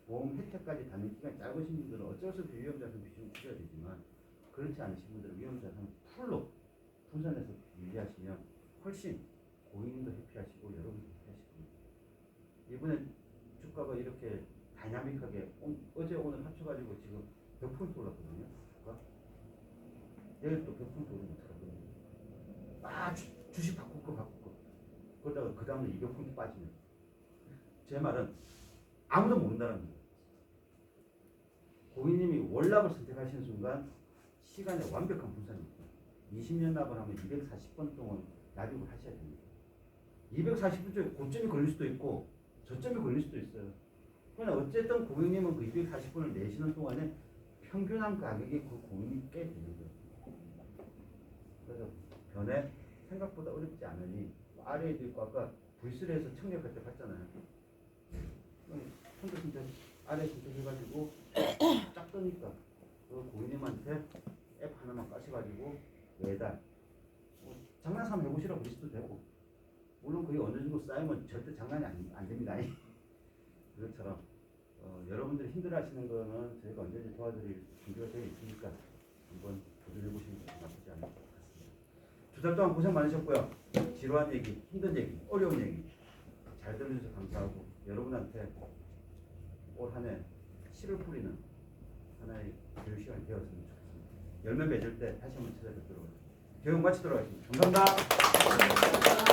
보험 혜택까지 받는 기간이 짧으신 분들은 어쩔 수 없이 위험자산 비중을 줄여야 되지만 그렇지 않으신 분들은 위험자산 풀로 분산해서 유지하시면 훨씬 고객님도 해피하시고 여러분도 해피하시고 이번에 주가가 이렇게 다이나믹하게 어제 오늘 합쳐가지고 지금 100% 올랐거든요. 주가. 내일 또 100% 오르면 어떡하거든요. 주식 바꾸고 그러다가 그 다음에 200% 빠지면 제 말은 아무도 모른다는 거예요. 고객님이 월납을 선택하시는 순간 시간에 완벽한 분산입니다. 20년 납을 하면 240번 동안 납입을 하셔야 됩니다. 240분 중에 고점이 걸릴 수도 있고 저점이 걸릴 수도 있어요. 그러나 어쨌든 고객님은 그 240분을 내시는 동안에 평균한 가격이 그 고객님이 꽤 되는 거예요. 그래서 변에 생각보다 어렵지 않으니 아래에도 있고 아까 V3에서 청력할 때 봤잖아요. 펀드 선택 아래 선택해가지고 쫙 뜨니까 그 고객님한테 앱 하나만 까셔가지고 매달 장난삼 해보시라고 리스트도 되고 물론 그게 어느 정도 쌓이면 절대 장난이 안 됩니다. 그것처럼 여러분들이 힘들어하시는 거는 저희가 언제든지 도와드릴 준비가 되어 있으니까 한번 도전해보시는 것도 나쁘지 않을 것 같습니다. 2달 동안 고생 많으셨고요. 지루한 얘기, 힘든 얘기, 어려운 얘기 잘 들어주셔서 감사하고 여러분한테 올 한 해 씨를 뿌리는 하나의 교육 시간이 되었으면 좋겠습니다. 열매 맺을 때 다시 한번 찾아뵙도록 하겠습니다. 교육 마치도록 하겠습니다. 감사합니다.